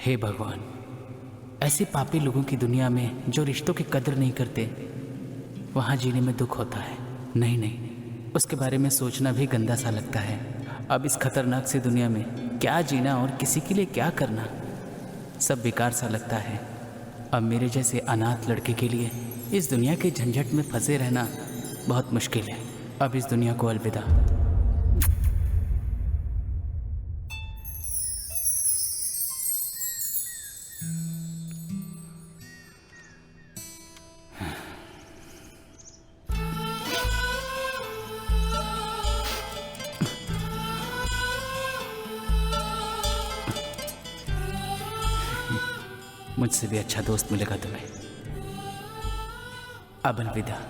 हे भगवान, ऐसे पापी लोगों की दुनिया में जो रिश्तों की कदर नहीं करते, वहाँ जीने में दुख होता है। नहीं नहीं, उसके बारे में सोचना भी गंदा सा लगता है। अब इस खतरनाक सी दुनिया में क्या जीना और किसी के लिए क्या करना, सब बेकार सा लगता है। अब मेरे जैसे अनाथ लड़के के लिए इस दुनिया के झंझट में फंसे रहना बहुत मुश्किल है। अब इस दुनिया को अलविदा। मुझसे भी अच्छा दोस्त मिलेगा तुम्हें। अब अलविदा।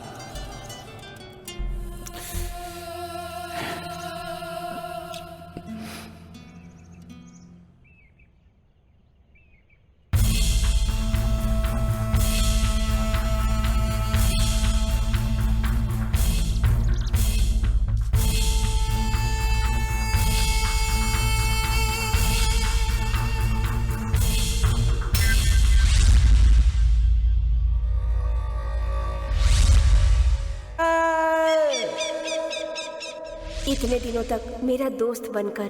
इतने दिनों तक मेरा दोस्त बनकर,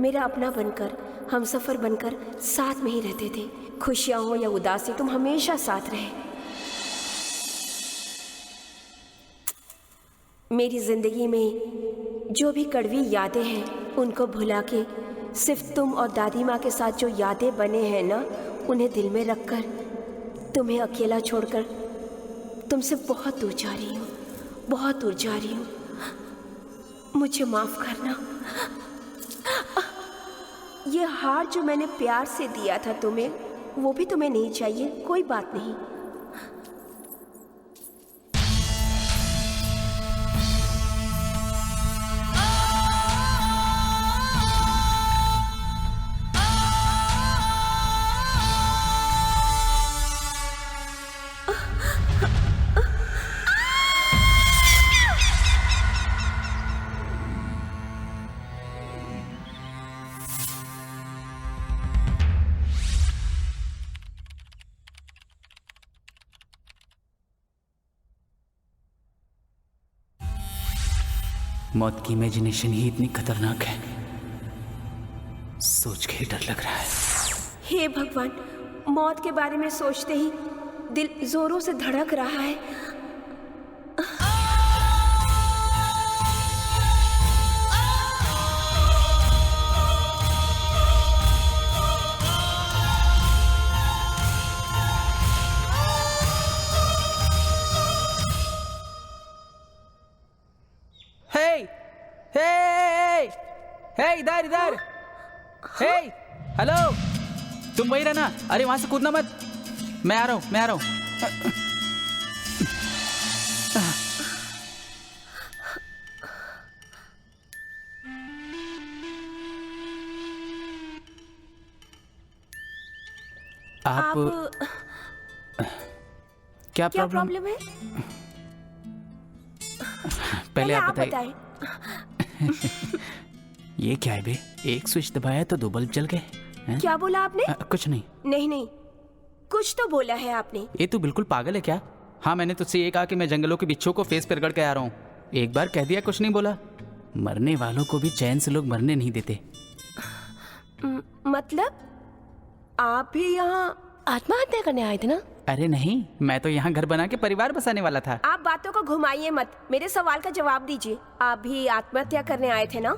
मेरा अपना बनकर, हमसफर बनकर साथ में ही रहते थे। खुशियां हो या उदासी, तुम हमेशा साथ रहे। मेरी जिंदगी में जो भी कड़वी यादें हैं उनको भुला के सिर्फ तुम और दादी माँ के साथ जो यादें बने हैं ना, उन्हें दिल में रखकर तुम्हें अकेला छोड़कर तुमसे बहुत दूर जा रही हूँ, बहुत दूर जा रही हूँ। मुझे माफ करना। ये हार जो मैंने प्यार से दिया था तुम्हें, वो भी तुम्हें नहीं चाहिए। कोई बात नहीं। मौत की इमेजिनेशन ही इतनी खतरनाक है, सोच के ही डर लग रहा है। हे भगवान, मौत के बारे में सोचते ही दिल जोरों से धड़क रहा है। इधर इधर। हे हेलो, तुम वही रहना। अरे वहां से कूदना मत, मैं आ रहा हूं, मैं आ रहा हूं। आप क्या प्रॉब्लम है? पहले आप बताइए। ये क्या है बे? एक स्विच दबाया तो 2 बल्ब जल गए। क्या बोला आपने? कुछ नहीं। नहीं, कुछ तो बोला है आपने। ये तू बिल्कुल पागल है क्या? हाँ, मैंने तुझसे ये कहा कि मैं जंगलों के बिच्छू को फेस पे रगड़ के आ रहा हूँ। एक बार कह दिया, कुछ नहीं बोला। मरने वालों को भी चैन से लोग मरने नहीं देते। मतलब आप भी यहाँ आत्महत्या करने आए थे ना? अरे नहीं, मैं तो यहाँ घर बना के परिवार बसाने वाला था। आप बातों को घुमाइए मत, मेरे सवाल का जवाब दीजिए। आप भी आत्महत्या करने आए थे ना?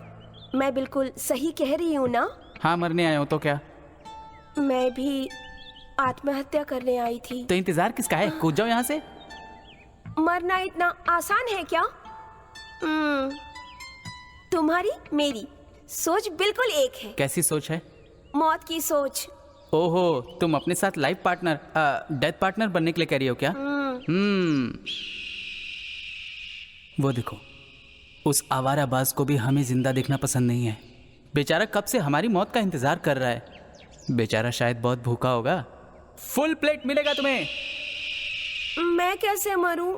मैं बिल्कुल सही कह रही हूँ ना? हाँ, मरने आया हूँ तो क्या? मैं भी आत्महत्या करने आई थी। तो इंतजार किसका है? कूद जाओ यहाँ से। मरना इतना आसान है क्या? तुम्हारी मेरी सोच बिल्कुल एक है। कैसी सोच है? मौत की सोच। ओहो, तुम अपने साथ लाइफ पार्टनर, डेथ पार्टनर बनने के लिए कह रही हो क्या? वो देखो, उस आवाराबाज को भी हमें जिंदा देखना पसंद नहीं है। बेचारा कब से हमारी मौत का इंतजार कर रहा है। बेचारा शायद बहुत भूखा होगा। फुल प्लेट मिलेगा तुम्हें। मैं कैसे मरूं?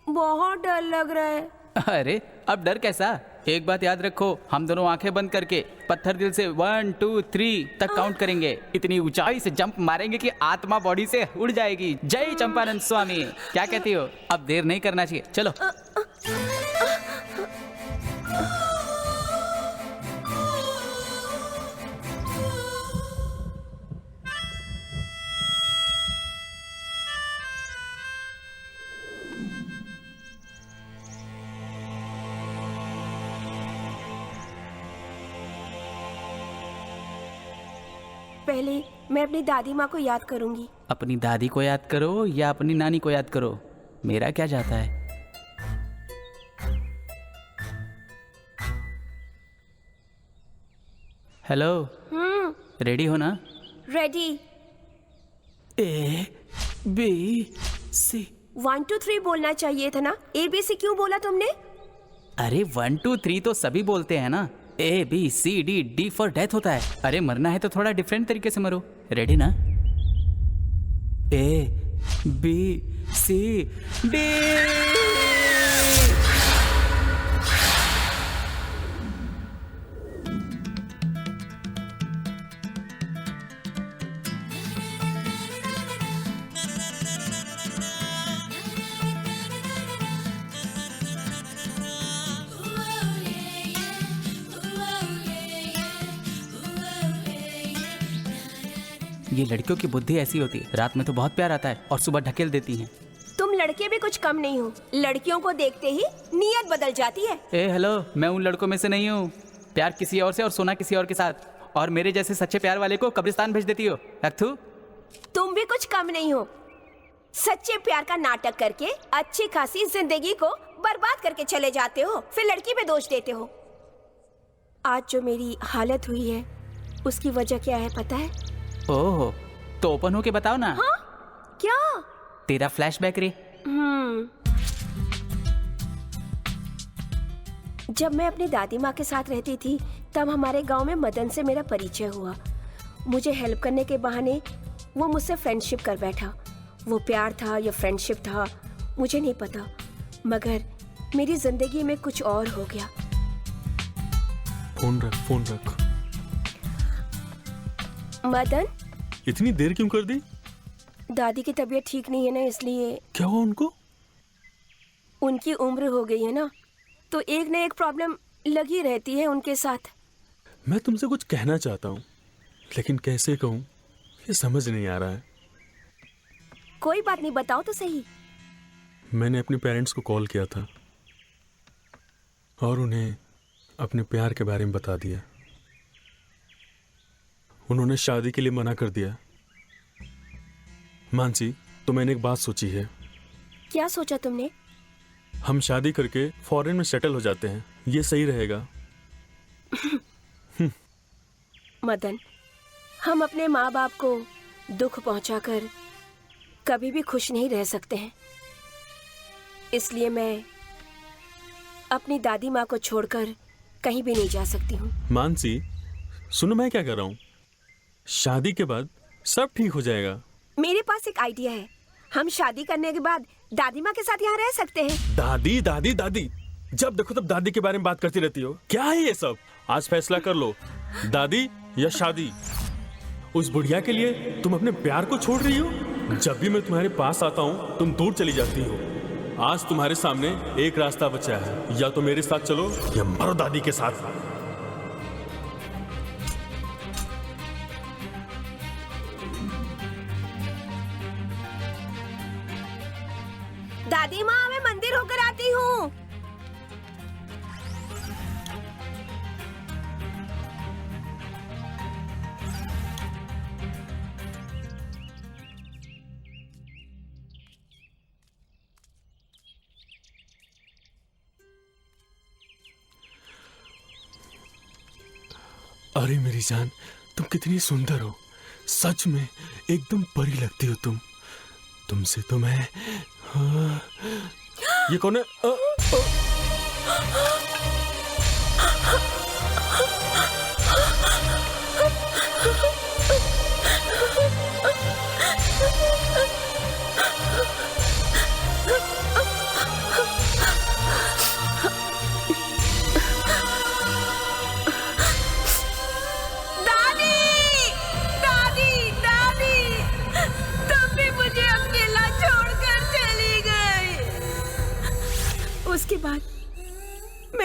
बहुत डर लग रहा है। अरे अब डर कैसा? एक बात याद रखो, हम दोनों आंखें बंद करके पत्थर दिल से 1 2 3 तक काउंट करेंगे। इतनी ऊंचाई से जंप मारेंगे कि आत्मा बॉडी से उड़ जाएगी। जय चंपानंद स्वामी। क्या कहती हो? अब देर नहीं करना चाहिए, चलो। पहले मैं अपनी दादी माँ को याद करूंगी। अपनी दादी को याद करो या अपनी नानी को याद करो, मेरा क्या जाता है। हेलो, रेडी हो ना? रेडी। A B C. 1 2 3 बोलना चाहिए था ना, ABC क्यों बोला तुमने? अरे 1 2 3 तो सभी बोलते हैं ना। ABCD फॉर डेथ होता है। अरे मरना है तो थोड़ा डिफरेंट तरीके से मरो। रेडी ना? ABCD। ये लड़कियों की बुद्धि ऐसी होती है, रात में तो बहुत प्यार आता है और सुबह ढकेल देती हैं। तुम लड़के भी कुछ कम नहीं हो, लड़कियों को देखते ही नीयत बदल जाती है। हेलो, मैं उन लड़कों में से नहीं हूँ। प्यार किसी और से और सोना किसी और के साथ, और मेरे जैसे सच्चे प्यार वाले को कब्रिस्तान भेज देती हो। रखथू, तुम भी कुछ कम नहीं हो। सच्चे प्यार का नाटक करके अच्छी खासी जिंदगी को बर्बाद करके चले जाते हो, फिर लड़की पे दोष देते हो। आज जो मेरी हालत हुई है उसकी वजह क्या है पता है? ओह, तो ओपन होके बताओ ना। हाँ? क्या? तेरा फ्लैशबैक रे। जब मैं अपनी दादी माँ के साथ रहती थी तब हमारे गांव में मदन से मेरा परिचय हुआ। मुझे हेल्प करने के बहाने वो मुझसे फ्रेंडशिप कर बैठा। वो प्यार था या फ्रेंडशिप था मुझे नहीं पता, मगर मेरी जिंदगी में कुछ और हो गया। फोन रख। मदन, इतनी देर क्यों कर दी? दादी की तबीयत ठीक नहीं है ना, इसलिए। क्या हुआ उनको? उनकी उम्र हो गई है ना, तो एक न एक प्रॉब्लम लगी रहती है उनके साथ। मैं तुमसे कुछ कहना चाहता हूँ, लेकिन कैसे कहूँ ये समझ नहीं आ रहा है। कोई बात नहीं, बताओ तो सही। मैंने अपने पेरेंट्स को कॉल किया था और उन्हें अपने प्यार के बारे में बता दिया। उन्होंने शादी के लिए मना कर दिया। मानसी, तो मैंने एक बात सोची है। क्या सोचा तुमने? हम शादी करके फॉरेन में सेटल हो जाते हैं, ये सही रहेगा। मदन, हम अपने माँ बाप को दुख पहुंचाकर कभी भी खुश नहीं रह सकते हैं, इसलिए मैं अपनी दादी माँ को छोड़कर कहीं भी नहीं जा सकती हूँ। मानसी, सुनो मैं क्या कर रहा हूँ। शादी के बाद सब ठीक हो जाएगा। मेरे पास एक आइडिया है। हम शादी करने के बाद दादी माँ के साथ यहाँ रह सकते हैं। दादी दादी दादी, जब देखो तब दादी के बारे में बात करती रहती हो। क्या है ये सब? आज फैसला कर लो, दादी या शादी। उस बुढ़िया के लिए तुम अपने प्यार को छोड़ रही हो। जब भी मैं तुम्हारे पास आता हूँ तुम दूर चली जाती हो। आज तुम्हारे सामने एक रास्ता बचा है, या तो मेरे साथ चलो या मरो दादी के साथ। दादी माँ, मैं मंदिर होकर आती हूँ। अरे मेरी जान, तुम कितनी सुंदर हो। सच में एकदम परी लगती हो तुम। तुमसे तो मैं ये कौन है?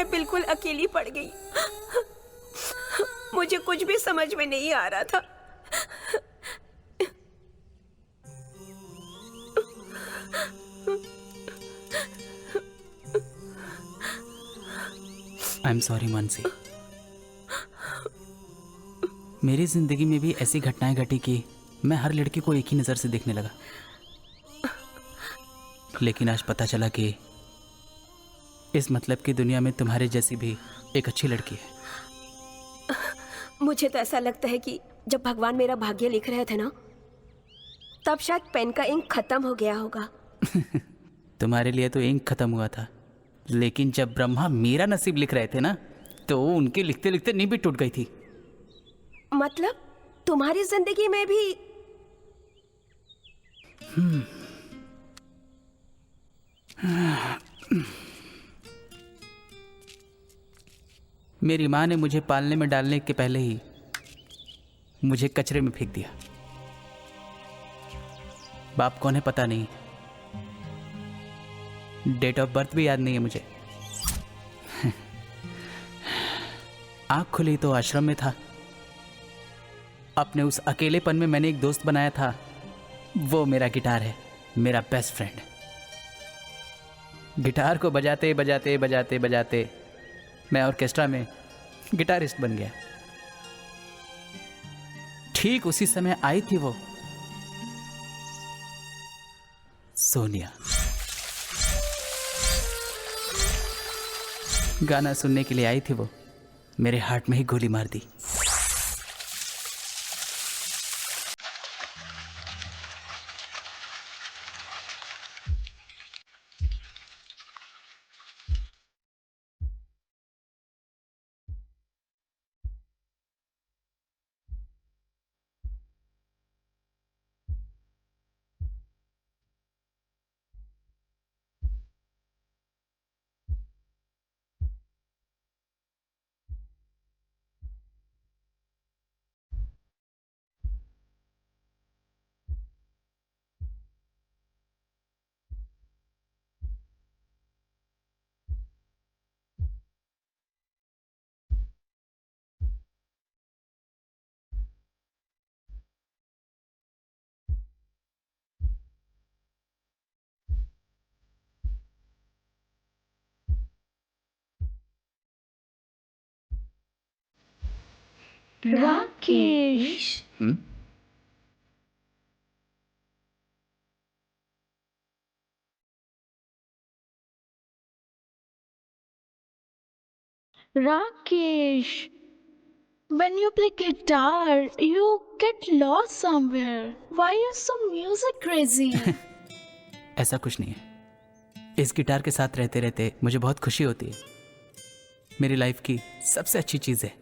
मैं बिल्कुल अकेली पड़ गई। मुझे कुछ भी समझ में नहीं आ रहा था। I am sorry Mansi. मेरी जिंदगी में भी ऐसी घटनाएं घटी कि मैं हर लड़की को एक ही नज़र से देखने लगा, लेकिन आज पता चला कि इस मतलब की दुनिया में तुम्हारे जैसी भी एक अच्छी लड़की है। मुझे तो ऐसा लगता है कि जब भगवान मेरा भाग्य लिख रहे थे ना, तब शायद पेन का इंक खत्म हो गया होगा। तुम्हारे लिए तो इंक खत्म हुआ था, लेकिन जब ब्रह्मा मेरा नसीब लिख रहे थे ना, तो उनके लिखते लिखते नींद भी टूट गई थी। मतलब तुम्हारी जिंदगी में भी? मेरी माँ ने मुझे पालने में डालने के पहले ही मुझे कचरे में फेंक दिया। बाप कौन है पता नहीं, डेट ऑफ बर्थ भी याद नहीं है मुझे। आँख खुली तो आश्रम में था। अपने उस अकेलेपन में मैंने एक दोस्त बनाया था, वो मेरा गिटार है, मेरा बेस्ट फ्रेंड। गिटार को बजाते बजाते बजाते बजाते मैं ऑर्केस्ट्रा में गिटारिस्ट बन गया। ठीक उसी समय आई थी वो सोनिया। गाना सुनने के लिए आई थी वो, मेरे हार्ट में ही गोली मार दी। Rakesh, Rakesh, when you play guitar, you get lost somewhere. Why are you so music crazy? ऐसा कुछ नहीं है। इस गिटार के साथ रहते रहते मुझे बहुत खुशी होती है। मेरी लाइफ की सबसे अच्छी चीज़ है,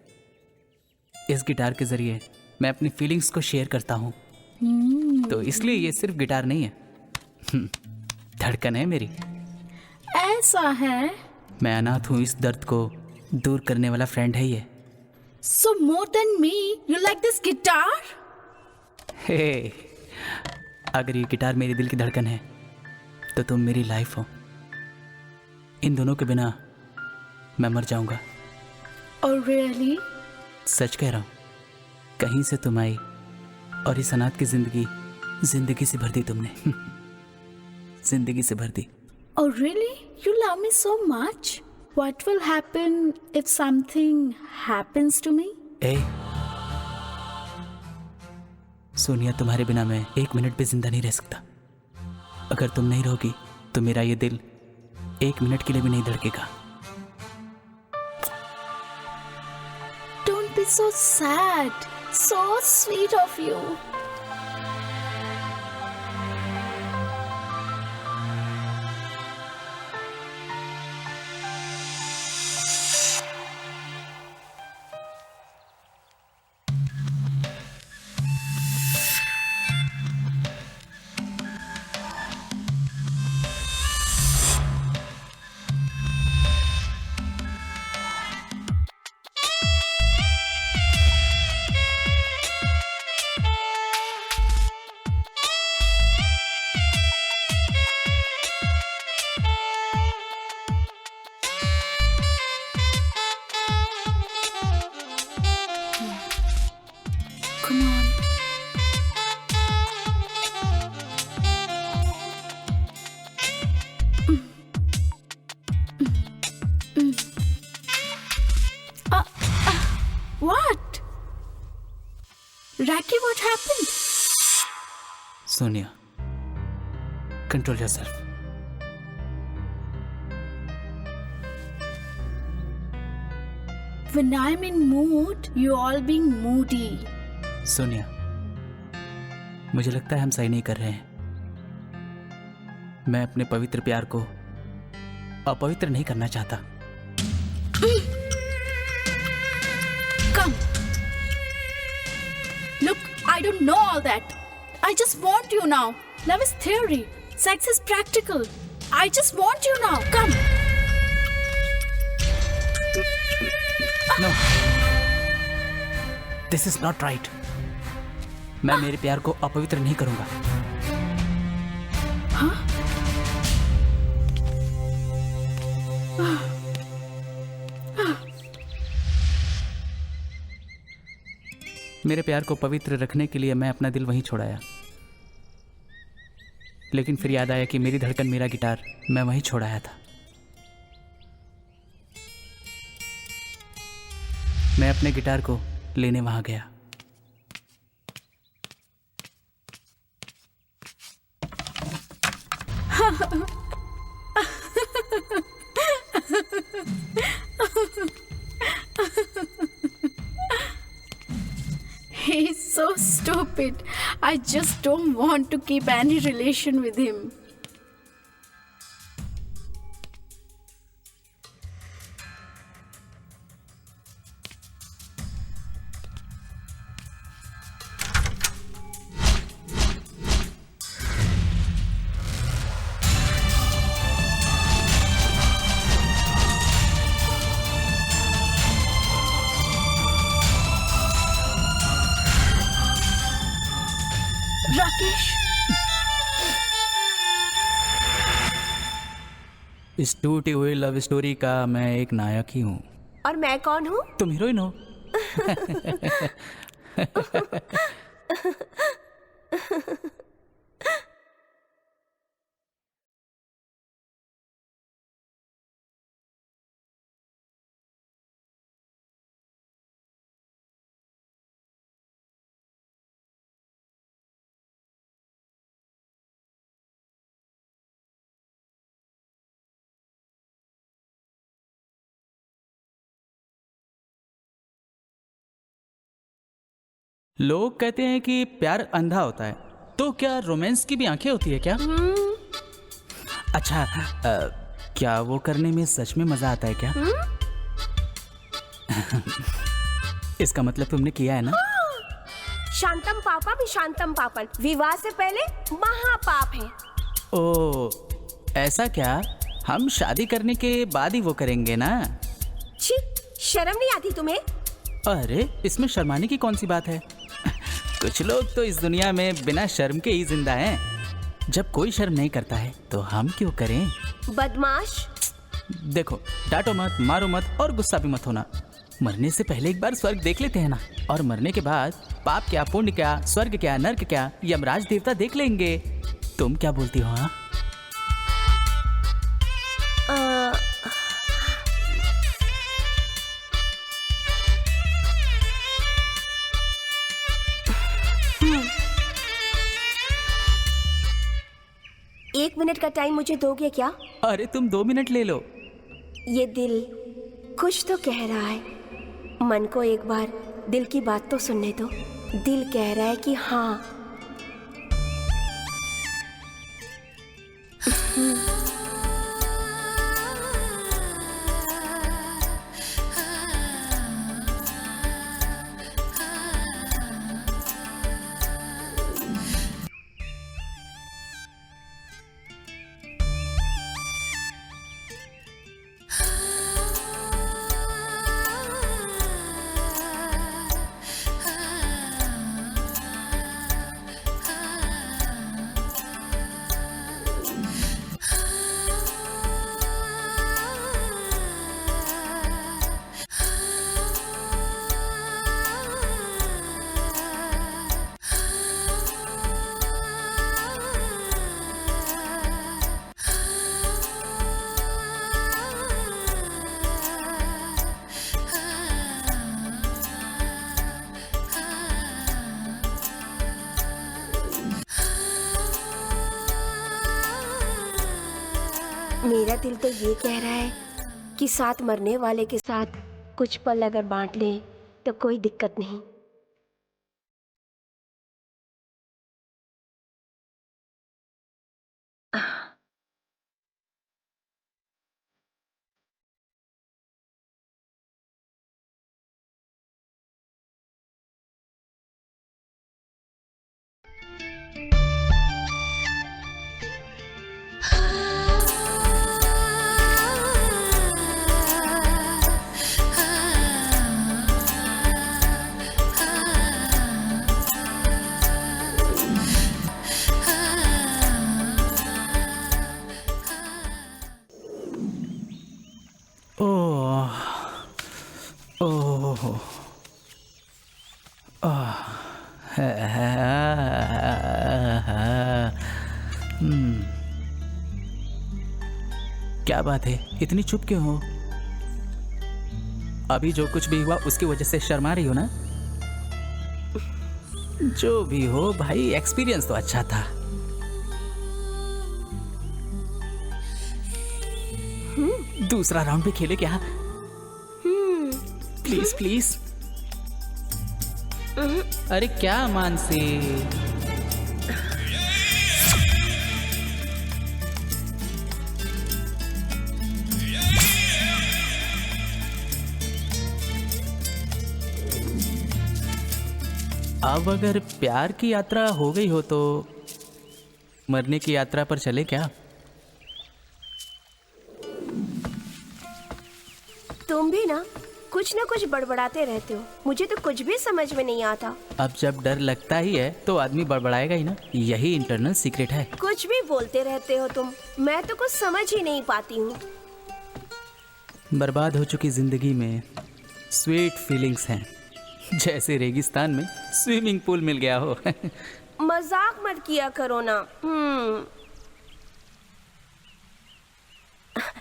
इस गिटार के ज़रिए मैं अपनी फीलिंग्स को शेयर करता हूँ। तो इसलिए ये सिर्फ गिटार नहीं है, धड़कन है मेरी। ऐसा है? मैं अनाथ हूँ, इस दर्द को दूर करने वाला फ्रेंड है ये। So more than me, you like this guitar? हे, अगर ये गिटार मेरे दिल की धड़कन है तो तुम मेरी लाइफ हो। इन दोनों के बिना मैं मर जाऊंगा। Oh really? सच कह रहा हूँ। कहीं से तुम आई और इस अनाथ की जिंदगी से भर दी तुमने। जिंदगी से भर दी। Oh really? You love me so much? What will happen if something happens to me? ए सोनिया, तुम्हारे बिना मैं एक मिनट भी जिंदा नहीं रह सकता। अगर तुम नहीं रहोगी तो मेरा ये दिल एक मिनट के लिए भी नहीं धड़केगा। Don't be so sad. So sweet of you. come on. What? Raki, what happened? Sonia, control yourself. When I'm in mood, you all being moody. Sonia, मुझे लगता है हम सही नहीं कर रहे हैं। मैं अपने पवित्र प्यार को अपवित्र नहीं करना चाहता। Come. Look, I don't know all that. I just want you now. Love is theory. Sex is practical. I just want you now. Come. No. This is not right. मैं मेरे प्यार को अपवित्र नहीं करूंगा। मेरे प्यार को पवित्र रखने के लिए मैं अपना दिल वहीं छोड़ाया, लेकिन फिर याद आया कि मेरी धड़कन, मेरा गिटार मैं वहीं छोड़ाया था। मैं अपने गिटार को लेने वहां गया। He's so stupid. I just don't want to keep any relation with him. Rakesh, इस टूटी हुई लव स्टोरी का मैं एक नायक ही हूँ। और मैं कौन हूँ? तुम हीरोइन हो। लोग कहते हैं कि प्यार अंधा होता है, तो क्या रोमांस की भी आंखें होती है क्या? अच्छा, क्या वो करने में सच में मजा आता है क्या? इसका मतलब तुमने किया है ना? शांतम पापा भी शांतम पापन, विवाह से पहले महापाप है। ओ, ऐसा क्या? हम शादी करने के बाद ही वो करेंगे ना? छी, शर्म नहीं आती तुम्हें? अरे, इसमें शर्माने की कौन सी बात है? कुछ लोग तो इस दुनिया में बिना शर्म के ही जिंदा हैं। जब कोई शर्म नहीं करता है तो हम क्यों करें? बदमाश। देखो, डांटो मत, मारो मत और गुस्सा भी मत होना। मरने से पहले एक बार स्वर्ग देख लेते हैं ना, और मरने के बाद पाप क्या, पुण्य क्या, स्वर्ग क्या, नर्क क्या, यमराज देवता देख लेंगे। तुम क्या बोलती हो? हाँ, एक मिनट का टाइम मुझे दोगे क्या? अरे तुम 2 मिनट ले लो। ये दिल कुछ तो कह रहा है। मन को एक बार दिल की बात तो सुनने दो। दिल कह रहा है कि हाँ। मेरा दिल तो ये कह रहा है कि साथ मरने वाले के साथ कुछ पल अगर बांट ले तो कोई दिक्कत नहीं। ओह ओह क्या बात है, इतनी चुप क्यों हो? अभी जो कुछ भी हुआ उसकी वजह से शर्मा रही हो ना? जो भी हो भाई, एक्सपीरियंस तो अच्छा था। दूसरा राउंड भी खेले क्या? Please please. अरे क्या मानसी, अब अगर प्यार की यात्रा हो गई हो तो मरने की यात्रा पर चले क्या? तुम भी ना कुछ बड़बड़ाते रहते हो, मुझे तो कुछ भी समझ में नहीं आता। अब जब डर लगता ही है तो आदमी बड़बड़ाएगा ही ना, यही इंटरनल सीक्रेट है। कुछ भी बोलते रहते हो तुम, मैं तो कुछ समझ ही नहीं पाती हूँ। बर्बाद हो चुकी जिंदगी में स्वीट फीलिंग्स हैं, जैसे रेगिस्तान में स्विमिंग पूल मिल गया हो। मजाक मत किया करो ना।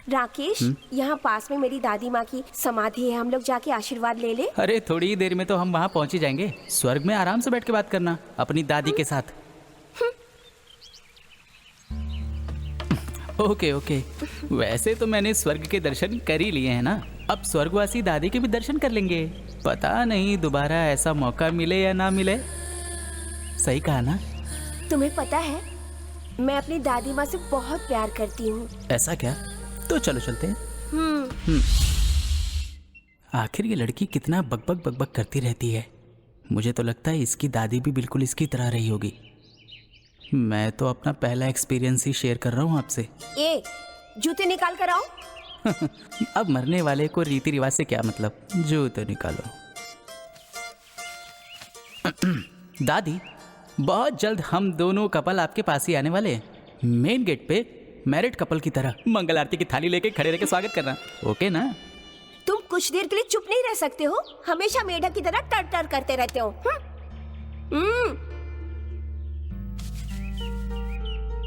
राकेश, यहाँ पास में मेरी दादी माँ की समाधि है, हम लोग जाके आशीर्वाद ले ले। अरे थोड़ी ही देर में तो हम वहाँ पहुँच ही जाएंगे। स्वर्ग में आराम से बैठ के बात करना अपनी दादी के साथ। ओके ओके, वैसे तो मैंने स्वर्ग के दर्शन कर ही लिए हैं ना, अब स्वर्गवासी दादी के भी दर्शन कर लेंगे। पता नहीं दोबारा ऐसा मौका मिले या ना मिले। सही कहा ना? तुम्हें पता है मैं अपनी दादी माँ से बहुत प्यार करती हूँ। ऐसा क्या? तो चलो चलते हैं। आखिर ये लड़की कितना बकबक बकबक करती रहती है। मुझे तो लगता है इसकी दादी भी बिल्कुल इसकी तरह रही होगी। मैं तो अपना पहला एक्सपीरियंस ही शेयर कर रहा हूँ आपसे। ए, जूते निकाल कर आओ। अब मरने वाले को रीति रिवाज से क्या मतलब, जूते निकालो। दादी, बहुत जल्द हम दोनों कपल आपके पास ही आने वाले हैं। मेन गेट पे मैरिड कपल की तरह मंगल आरती की थाली लेके खड़े रह के स्वागत करना, ओके ना? तुम कुछ देर के लिए चुप नहीं रह सकते हो? हमेशा मेढक की तरह टर टर करते रहते हो।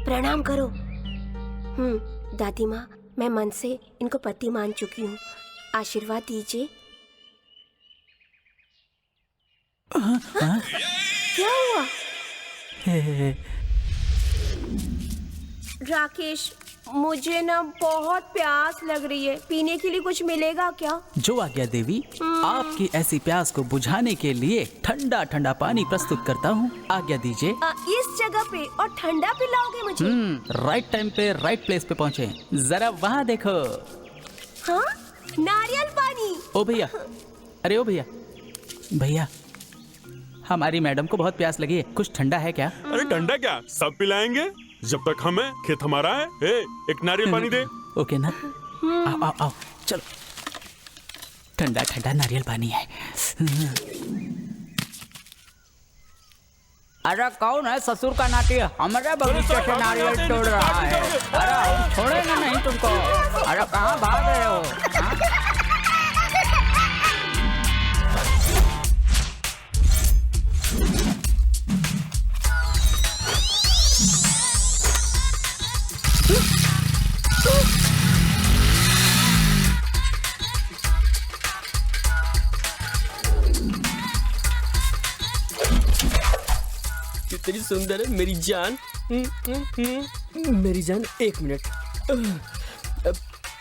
प्रणाम करो। दादी माँ, मैं मन से इनको पति मान चुकी हूँ, आशीर्वाद दीजिए। क्या हुआ? राकेश, मुझे ना बहुत प्यास लग रही है, पीने के लिए कुछ मिलेगा क्या? जो आज्ञा देवी, आपकी ऐसी प्यास को बुझाने के लिए ठंडा ठंडा पानी प्रस्तुत करता हूँ, आज्ञा दीजिए। इस जगह पे और ठंडा पिलाओगे मुझे? राइट टाइम पे राइट प्लेस पे पहुँचे। जरा वहाँ देखो। हाँ, नारियल पानी। ओ भैया, अरे ओ भैया, भैया हमारी मैडम को बहुत प्यास लगी है, कुछ ठंडा है क्या? अरे ठंडा क्या, सब पिलाएंगे जब तक हम हैं, खेत हमारा है। एक नारियल पानी दे। ओके ना? आओ आओ आओ, चलो। ठंडा ठंडा नारियल पानी है। अरे कौन है ससुर का नाती, हमारे बगीचे से नारियल तोड़ रहा है? अरे हम छोड़ेंगे नहीं तुमको। अरे कहाँ भाग रहे हो? हाँ? कितनी सुंदर है मेरी जान। मेरी जान, एक मिनट।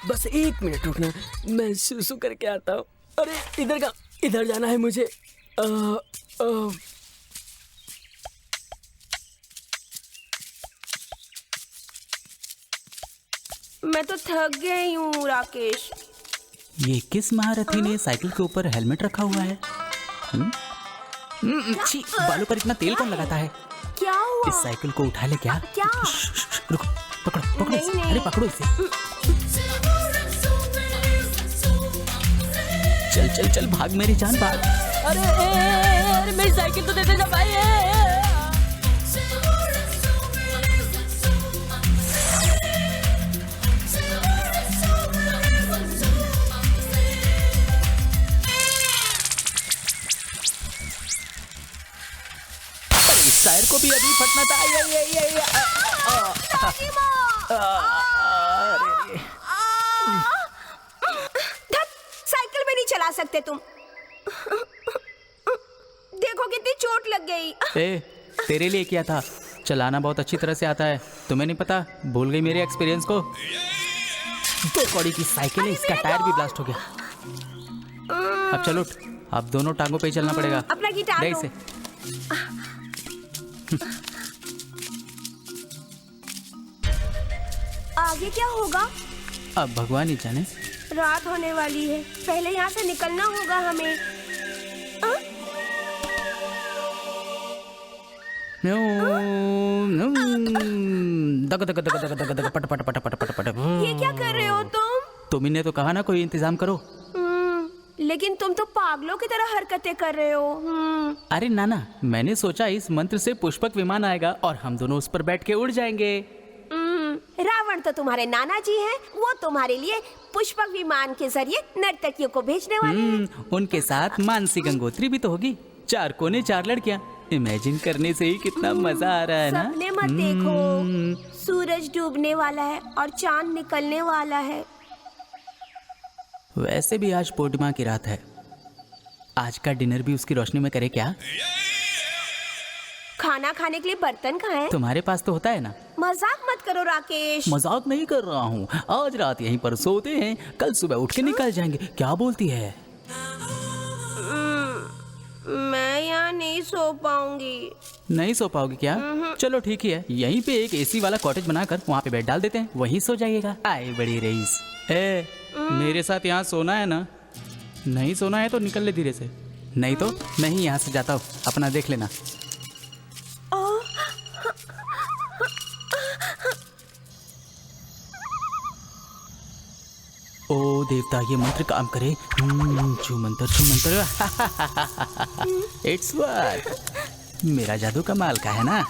बस 1 मिनट रुकना, मैं सुसु करके आता हूँ। अरे इधर का, इधर जाना है मुझे। मैं तो थक गई हूँ राकेश। ये किस महारथी ने साइकिल के ऊपर हेलमेट रखा हुआ है? छी, बालों पर इतना तेल कौन लगाता है? क्या हुआ? इस साइकिल को उठा ले क्या? क्या? रुको, पकड़ो पकड़ो इसे। नहीं। अरे पकड़ो इसे। चल चल चल, भाग मेरी जान, भाग। अरे मेरी साइकिल तो दे दे ना भाई। टायर को भी अभी फटना था। साइकिल में नहीं चला सकते तुम। देखो कितनी चोट लग गई। ए, तेरे लिए किया था। चलाना बहुत अच्छी तरह से आता है, तुम्हें नहीं पता? भूल गई मेरे एक्सपीरियंस को। 2 कौड़ी की साइकिल है, इसका टायर भी ब्लास्ट हो गया। अब चलो, अब दोनों टांगों पे ही चलना पड़ेगा। अपना गिटार दे लो। इसे। आगे क्या होगा? अब भगवान ही जाने। रात होने वाली है, पहले यहाँ से निकलना होगा हमें। दग दग दग दग दग दग पट पट पट पट पट पट। ये क्या कर रहे हो तुम? तुमने तो कहा ना कोई इंतजाम करो। लेकिन तुम तो पागलों की तरह हरकतें कर रहे हो। अरे नाना, मैंने सोचा इस मंत्र से पुष्पक विमान आएगा और हम दोनों उस पर बैठ के उड़ जाएंगे। रावण तो तुम्हारे नाना जी हैं, वो तुम्हारे लिए पुष्पक विमान के जरिए नर्तकियों को भेजने वाले हैं। उनके साथ मानसी गंगोत्री भी तो होगी। 4 कोने 4 लड़कियां। इमेजिन करने से ही कितना मजा आ रहा है ना। सपने मत देखो, सूरज डूबने वाला है और चांद निकलने वाला है। वैसे भी आज पूर्णिमा की रात है। आज का डिनर भी उसकी रोशनी में करे क्या? खाना खाने के लिए बर्तन कहाँ है? तुम्हारे पास तो होता है ना। मजाक मत करो राकेश। मजाक नहीं कर रहा हूँ। आज रात यहीं पर सोते हैं, कल सुबह उठ के निकल जाएंगे। क्या बोलती है? मैं यहाँ नहीं सो पाऊंगी। नहीं सो पाओगे क्या? चलो ठीक ही है, यहीं पे एक एसी वाला कॉटेज बनाकर वहाँ पे बेड डाल देते हैं, वहीं सो जाइएगा। आए बड़ी रईस। मेरे साथ यहाँ सोना है ना? नहीं सोना है तो निकल ले धीरे से, नहीं तो मैं ही यहाँ से जाता हूँ, अपना देख लेना। ओ देवता, ये मंत्र काम करे। छू मंत्र छू मंत्र। It's work. मेरा जादू कमाल का है ना।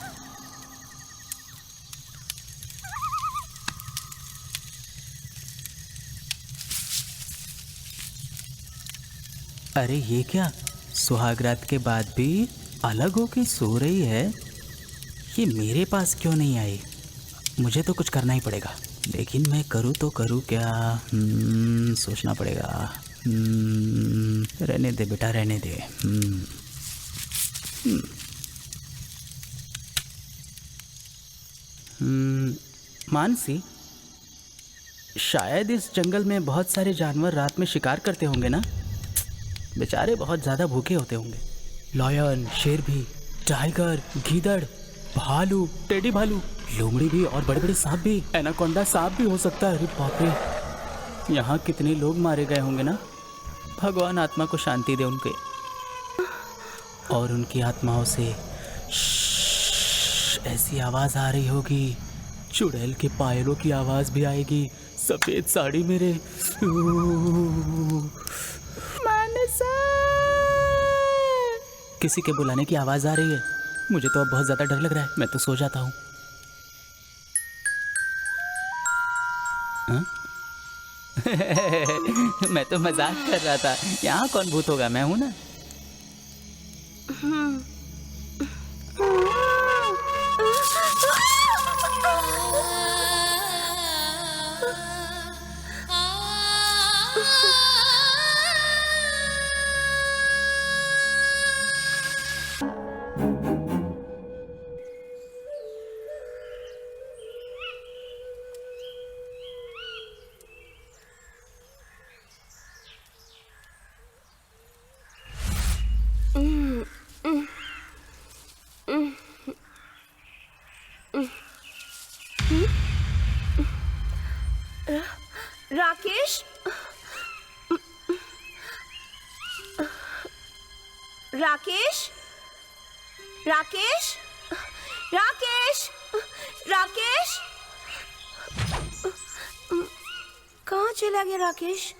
अरे ये क्या, सुहागरात के बाद भी अलग होके सो रही है। ये मेरे पास क्यों नहीं आई? मुझे तो कुछ करना ही पड़ेगा, लेकिन मैं करूँ तो करूँ क्या? सोचना पड़ेगा। रहने दे बेटा, रहने दे। मानसी, शायद इस जंगल में बहुत सारे जानवर रात में शिकार करते होंगे ना। बेचारे बहुत ज़्यादा भूखे होते होंगे। लायन, शेर भी, टाइगर, गीदड़, भालू, टेडी भालू, लोमड़ी भी और बड़े बड़े सांप भी। एनाकोंडा सांप भी हो सकता है। अरे बाप रे, यहाँ कितने लोग मारे गए होंगे ना। भगवान आत्मा को शांति दे उनके, और उनकी आत्माओं से ऐसी आवाज आ रही होगी, चुड़ैल के पायलों की आवाज भी आएगी। सफेद साड़ी मेरे। किसी के बुलाने की आवाज आ रही है। मुझे तो अब बहुत ज्यादा डर लग रहा है, मैं तो सो जाता हूँ। मैं तो मजाक कर रहा था। यहाँ कौन भूत होगा, मैं हूं ना। राकेश, राकेश, राकेश, राकेश, राकेश, कहाँ चला गया राकेश?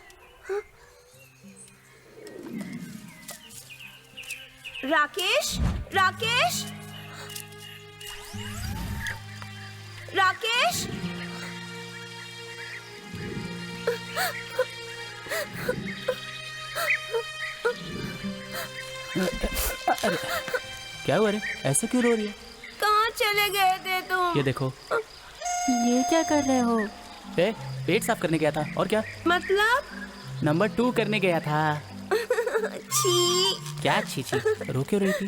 राकेश, राकेश, राकेश, क्या हुआ रे? ऐसे क्यों रो रही है? कहाँ चले गए थे तुम? ये देखो। ये क्या कर रहे हो? पेट साफ करने गया था। और क्या? मतलब? नंबर 2 करने गया था। छी, क्या छी छी? रो क्यों रही थी?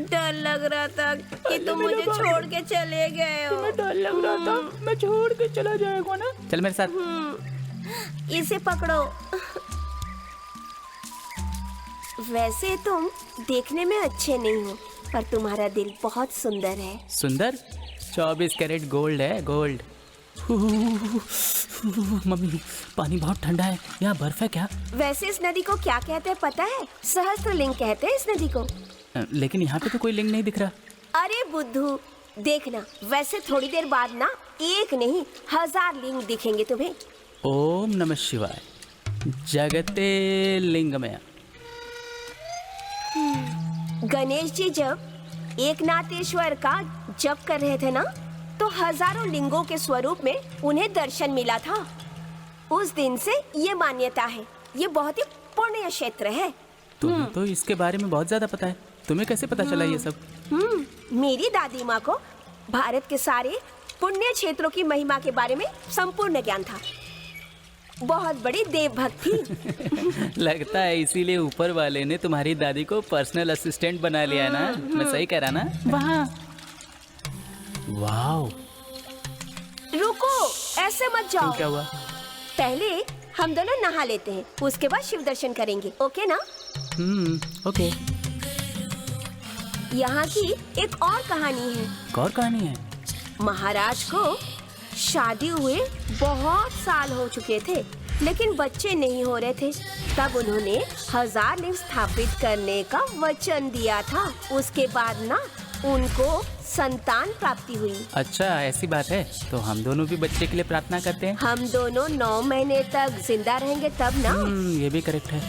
डर लग रहा था कि तुम मुझे छोड़ के चले गए हो। डर लग रहा था मैं छोड़ के चला जाएगा ना। चल मेरे साथ। इसे पकड़ो। वैसे तुम देखने में अच्छे नहीं हो, पर तुम्हारा दिल बहुत सुंदर है। सुंदर? 24 कैरेट गोल्ड है, गोल्ड। मम्मी, पानी बहुत ठंडा है। यहाँ बर्फ है क्या? वैसे इस नदी को क्या कहते हैं पता है? सहस्त्रलिंग कहते हैं इस नदी को। लेकिन यहाँ पे तो कोई लिंग नहीं दिख रहा। अरे बुद्धू, देखना, वैसे थोड़ी देर बाद ना एक नहीं 1000 लिंग दिखेंगे तुम्हें। ओम नमः शिवाय। जगते लिंगमय। गणेश जी जब एकनाथेश्वर का जप कर रहे थे ना, तो हजारों लिंगों के स्वरूप में उन्हें दर्शन मिला था। उस दिन से ये मान्यता है, ये बहुत ही पुण्य क्षेत्र है। तुम्हें तो इसके बारे में बहुत ज्यादा पता है। तुम्हें कैसे पता चला ये सब? मेरी दादी माँ को भारत के सारे पुण्य क्षेत्रों की महिमा के बारे में संपूर्ण ज्ञान था। बहुत बड़ी देवभक्त थी। लगता है इसीलिए ऊपर वाले ने तुम्हारी दादी को पर्सनल असिस्टेंट बना लिया ना। मैं सही कह रहा ना? वहाँ वाओ। रुको, ऐसे मत जाओ। क्या हुआ? पहले हम दोनों नहा लेते हैं, उसके बाद शिव दर्शन करेंगे। ओके ना? ओके। यहाँ की एक और कहानी है। और कहानी है? महाराज को शादी हुए बहुत साल हो चुके थे, लेकिन बच्चे नहीं हो रहे थे। तब उन्होंने 1000 लिंग स्थापित करने का वचन दिया था। उसके बाद ना उनको संतान प्राप्ति हुई। अच्छा, ऐसी बात है। तो हम दोनों भी बच्चे के लिए प्रार्थना करते हैं। हम दोनों 9 महीने तक जिंदा रहेंगे तब ना। ये भी करेक्ट है।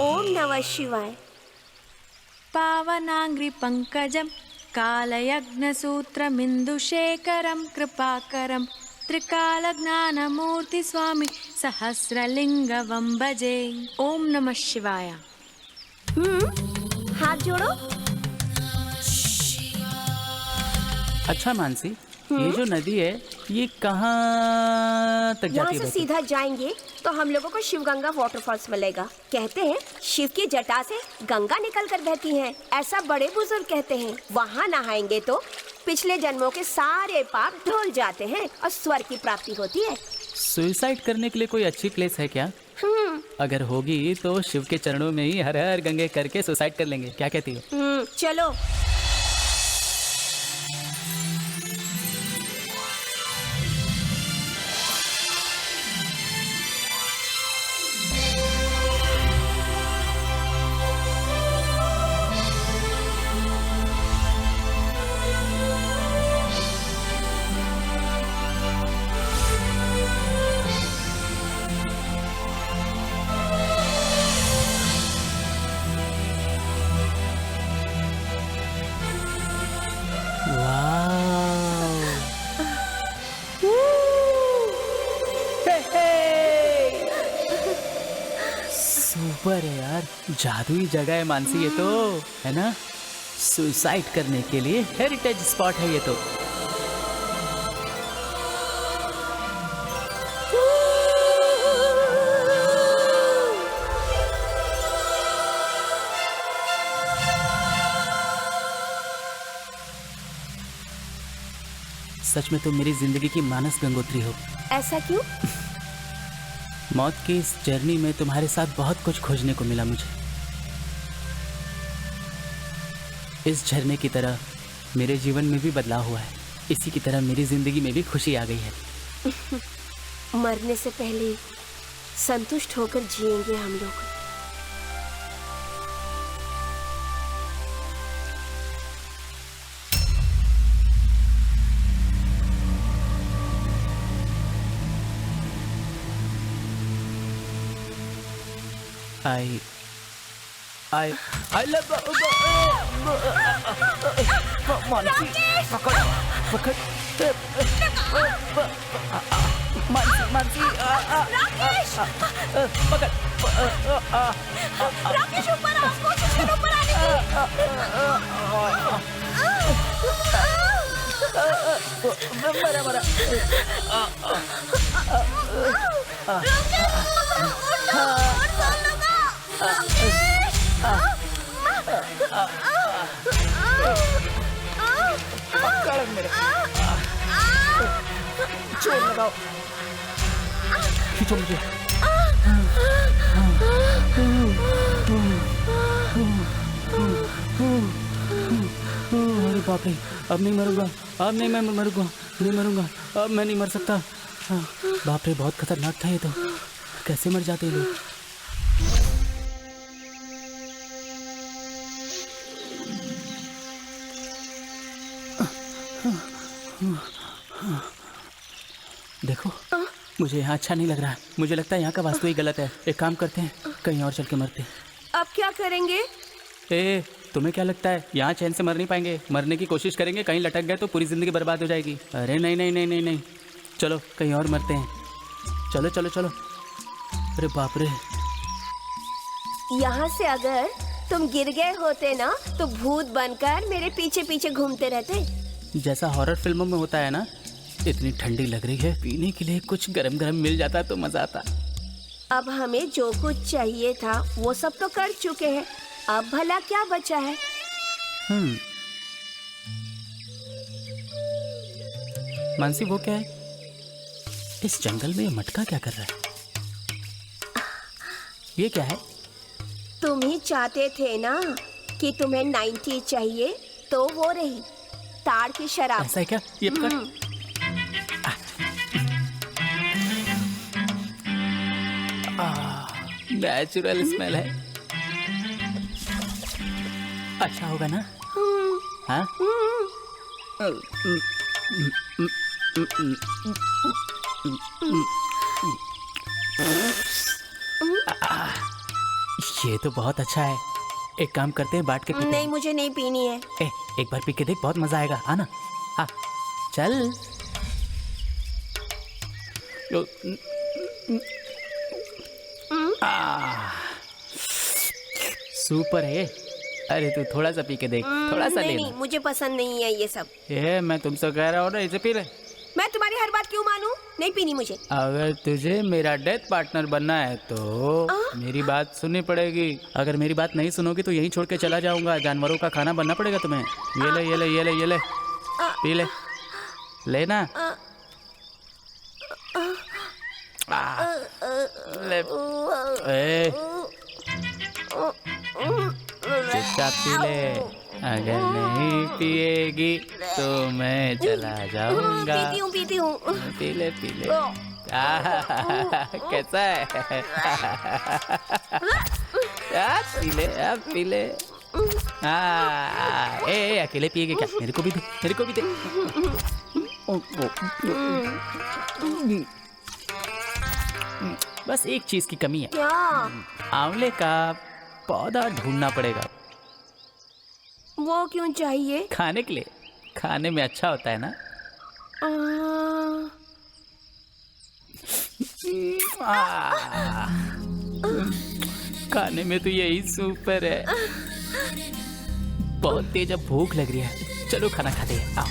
ओम नमः शिवाय। पावनाङ्घ्रिपङ्कजं कालयज्ञसूत्रमिन्दुशेखरं कृपाकरं त्रिकालज्ञानमूर्तिस्वामी सहस्रलिङ्गं भजे। ओम नमः शिवाय। हाथ जोड़ो। अच्छा मानसी, ये जो नदी है ये कहाँ तक यहाँ जाती से है? सीधा जाएंगे तो हम लोगों को शिवगंगा वाटरफॉल्स मिलेगा। कहते हैं शिव की जटा से गंगा निकल कर बहती है, ऐसा बड़े बुजुर्ग कहते हैं। वहाँ नहाएंगे तो पिछले जन्मों के सारे पाप धुल जाते हैं और स्वर्ग की प्राप्ति होती है। सुसाइड करने के लिए कोई अच्छी प्लेस है क्या? अगर होगी तो शिव के चरणों में ही हर हर गंगे करके सुसाइड कर लेंगे। क्या कहती हो? चलो। सुपर है यार, जादुई जगह है मानसी ये तो, है ना? सुसाइड करने के लिए हेरिटेज स्पॉट है ये तो। सच में तुम मेरी जिंदगी की मानस गंगोत्री हो। ऐसा क्यों? मौत की इस जर्नी में तुम्हारे साथ बहुत कुछ खोजने को मिला मुझे। इस झरने की तरह मेरे जीवन में भी बदलाव हुआ है। इसी की तरह मेरी जिंदगी में भी खुशी आ गई है। मरने से पहले संतुष्ट होकर जिएंगे हम लोग। I love मानसी, पकड़ पकड़ मानसी पकड़। राकेश ऊपर आओ, कोशिश करो ऊपर आने की। मरा मरा। पकड़ मेरे, जोर लगाओ, खींचो मुझे। अरे बाप रे, अब नहीं मरूंगा, अब नहीं मैं मरूंगा, नहीं मरूंगा, अब मैं नहीं मर सकता। बाप रे, बहुत खतरनाक था ये तो। कैसे मर जाते हैं लोग। देखो, मुझे यहाँ अच्छा नहीं लग रहा है। मुझे लगता है यहाँ का वास्तु ही गलत है। एक काम करते हैं, कहीं और चल के मरते हैं। अब क्या करेंगे? ए, तुम्हें क्या लगता है यहाँ चैन से मर नहीं पाएंगे? मरने की कोशिश करेंगे, कहीं लटक गए तो पूरी जिंदगी बर्बाद हो जाएगी। अरे नहीं नहीं नहीं नहीं नहीं, चलो कहीं और मरते हैं। चलो चलो चलो। अरे बाप रे, यहाँ से अगर तुम गिर गए होते ना तो भूत बनकर मेरे पीछे पीछे घूमते रहते। जैसा हॉरर फिल्मों में होता है ना। इतनी ठंडी लग रही है, पीने के लिए कुछ गरम गरम मिल जाता तो मजा आता। अब हमें जो कुछ चाहिए था वो सब तो कर चुके हैं, अब भला क्या बचा है? मानसी, वो क्या है इस जंगल में? ये मटका क्या कर रहा है? ये क्या है? तुम ही चाहते थे ना कि तुम्हें 90 चाहिए, तो वो रही ताड़ की शराब। ऐसा है क्या? ये पकड़। नेचुरल स्मेल है, अच्छा होगा ना? हाँ? ये तो बहुत अच्छा है। एक काम करते हैं, बांट के पीते हैं। नहीं, मुझे नहीं पीनी है। एक बार पी के देख, बहुत मजा आएगा। हाँ ना? हाँ चल। सुपर है। अरे तू थोड़ा सा पी के देख, थोड़ा सा नहीं, ले। नहीं, मुझे पसंद नहीं है ये सब। ये मैं तुमसे कह रहा हूँ ना, इसे पी ले। मैं तुम्हारी हर बात क्यों मानूं? नहीं पीनी मुझे। अगर तुझे मेरा डेथ पार्टनर बनना है तो मेरी बात सुननी पड़ेगी। अगर मेरी बात नहीं सुनोगी तो यहीं छोड़ के चला जाऊंगा। जानवरों का खाना बनना पड़ेगा तुम्हें। ये ले ये ले ये ले ये ले, पी ले, लेना। ले, चुपचाप पी ले। अगर नहीं पिएगी तो मैं चला जाऊंगा। पीती हूँ। पी ले पी ले। कैसा है? पी ले, अब पी ले। ए अकेले पिएगे क्या? मेरे को भी दे, मेरे को भी दे। बस एक चीज की कमी है। क्या? आंवले का पौधा ढूंढना पड़ेगा। वो क्यों चाहिए? खाने के लिए, खाने में अच्छा होता है ना। खाने में तो यही सुपर है। बहुत तेज अब भूख लग रही है, चलो खाना खाते हैं। आओ।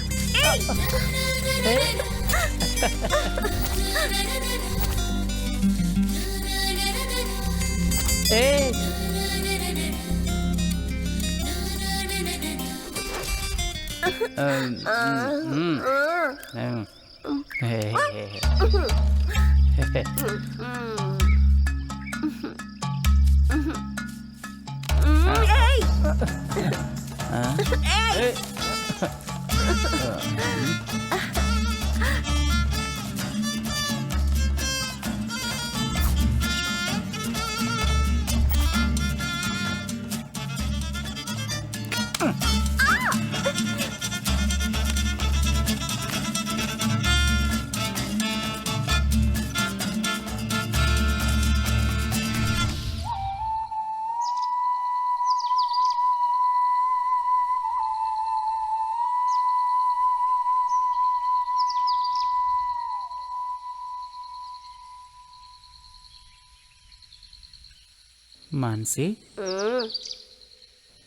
मानसी,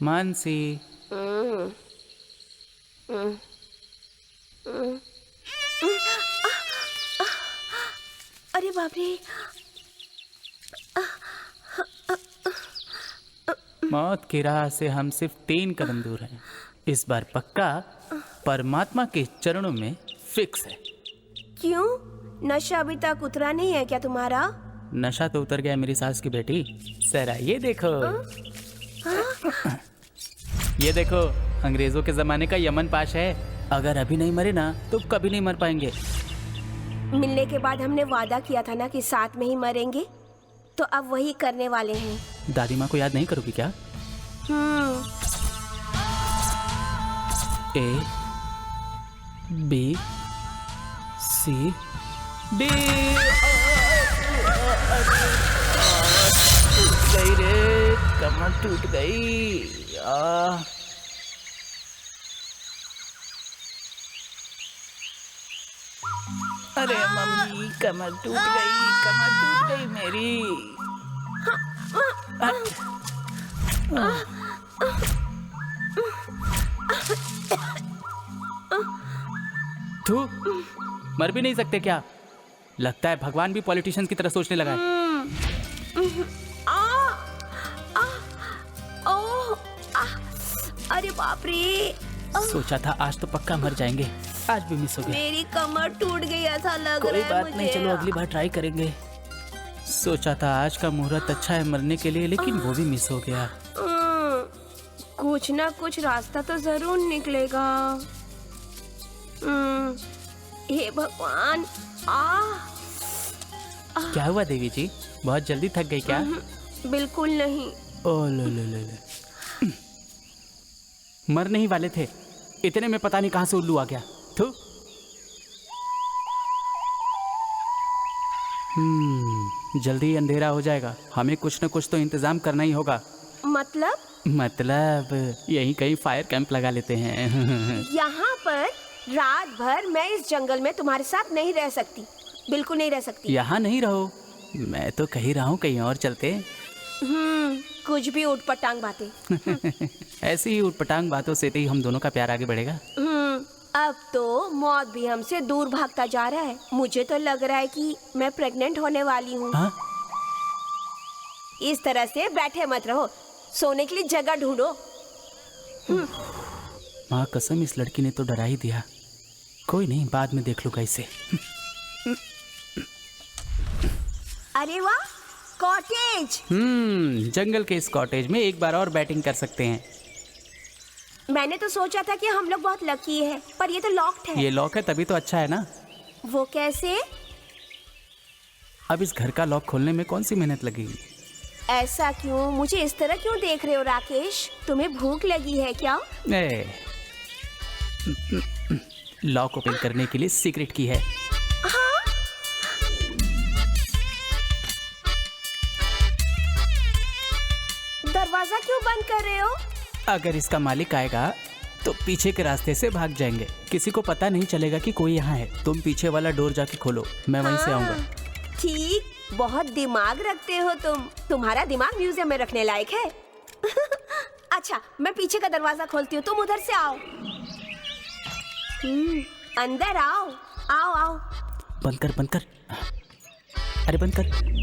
मानसी, अरे बाप रे, मौत की राह से हम सिर्फ 3 कदम दूर हैं। इस बार पक्का परमात्मा के चरणों में फिक्स है। क्यों? नशा अभी तक उतरा नहीं है क्या तुम्हारा? नशा तो उतर गया मेरी सास की बेटी। जरा ये देखो, ये देखो, अंग्रेजों के जमाने का यमन पाश है। अगर अभी नहीं मरे ना तो कभी नहीं मर पाएंगे। मिलने के बाद हमने वादा किया था ना कि साथ में ही मरेंगे, तो अब वही करने वाले हैं। दादी माँ को याद नहीं करोगी क्या? A B C D। टूट गई रे, कमर टूट गई। अरे मम्मी, कमर टूट गई मेरी। तू मर भी नहीं सकते क्या? लगता है भगवान भी पॉलिटिशियंस की तरह सोचने लगा है। अरे बाप रे, सोचा था आज तो पक्का मर जाएंगे, आज भी मिस हो गया। मेरी कमर टूट गई ऐसा लग कोई रहा है बात मुझे। नहीं, चलो अगली बार ट्राई करेंगे। सोचा था आज का मुहूर्त अच्छा है मरने के लिए, लेकिन वो भी मिस हो गया। कुछ ना कुछ रास्ता तो जरूर निकलेगा। हे भगवान। क्या हुआ देवी जी, बहुत जल्दी थक गई क्या? बिल्कुल नहीं। ओ लो लो लो लो। मरने ही वाले थे, इतने में पता नहीं कहां से उल्लू आ गया। थू। जल्दी अंधेरा हो जाएगा, हमें कुछ न कुछ तो इंतजाम करना ही होगा। मतलब यहीं कहीं फायर कैंप लगा लेते हैं। यहाँ पर रात भर मैं इस जंगल में तुम्हारे साथ नहीं रह सकती, बिल्कुल नहीं रह सकती। यहाँ नहीं रहो, मैं तो कह रहा हूँ कहीं और चलते। कुछ भी उठपटांग बातें। ऐसी ही उठपटांग बातों से ही हम दोनों का प्यार आगे बढ़ेगा। अब तो मौत भी हमसे दूर भागता जा रहा है। मुझे तो लग रहा है कि मैं प्रेग्नेंट होने वाली हूँ। इस तरह से बैठे मत रहो, सोने के लिए जगह ढूंढो। माँ कसम, इस लड़की ने तो डरा ही दिया। कोई नहीं, बाद में देख लूंगा इसे। अरे वाह, कॉटेज। जंगल के इस कॉटेज में एक बार और बैटिंग कर सकते हैं। मैंने तो सोचा था कि हम लोग बहुत लकी हैं, पर ये तो लॉक्ड है। ये लॉक है तभी तो अच्छा है ना। वो कैसे? अब इस घर का लॉक खोलने में कौन सी मेहनत लगेगी? ऐसा क्यों? मुझे इस तरह क्यों देख रहे हो राकेश? तुम्हें भूख लगी है क्या? लॉक ओपन करने के लिए सीक्रेट की है। दरवाजा क्यों बंद कर रहे हो? अगर इसका मालिक आएगा तो पीछे के रास्ते से भाग जाएंगे, किसी को पता नहीं चलेगा कि कोई यहाँ है। तुम पीछे वाला डोर जाके खोलो, मैं वहीं से आऊंगा। ठीक, बहुत दिमाग रखते हो तुम। तुम्हारा दिमाग म्यूजियम में रखने लायक है। अच्छा, मैं पीछे का दरवाजा खोलती हूँ, तुम उधर से आओ। अंदर आओ, आओ आओ। बंद कर, बंद कर। अरे बंद कर।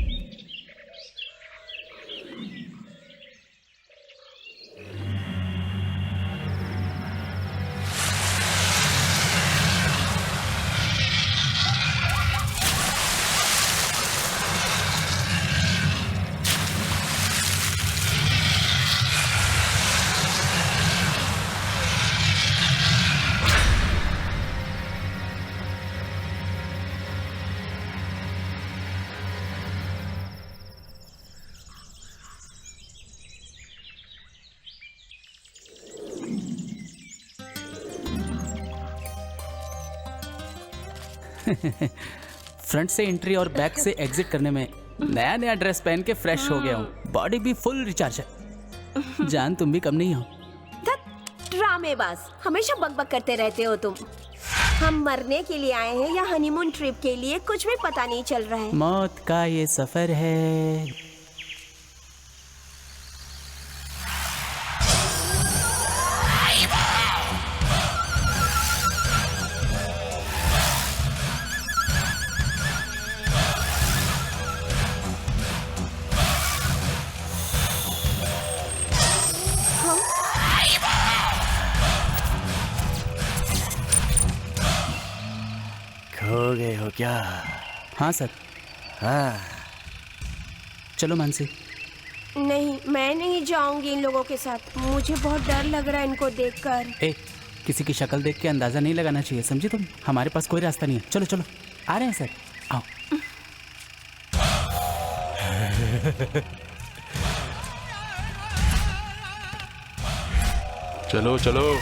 फ्रंट से एंट्री और बैक से एग्जिट करने में नया नया ड्रेस पहन के फ्रेश हो गया हूँ। बॉडी भी फुल रिचार्ज है। जान तुम भी कम नहीं हो। ड्रामेबाज, हमेशा बकबक करते रहते हो तुम। हम मरने के लिए आए हैं या हनीमून ट्रिप के लिए, कुछ भी पता नहीं चल रहा है। मौत का ये सफर है। हो क्या? हाँ सर। हाँ। चलो मानसी। नहीं, मैं नहीं जाऊंगी इन लोगों के साथ। मुझे बहुत डर लग रहा है इनको देखकर। ए, किसी की शक्ल देख के अंदाजा नहीं लगाना चाहिए, समझी तुम? हमारे पास कोई रास्ता नहीं है। चलो चलो, आ रहे हैं सर, आओ। चलो चलो।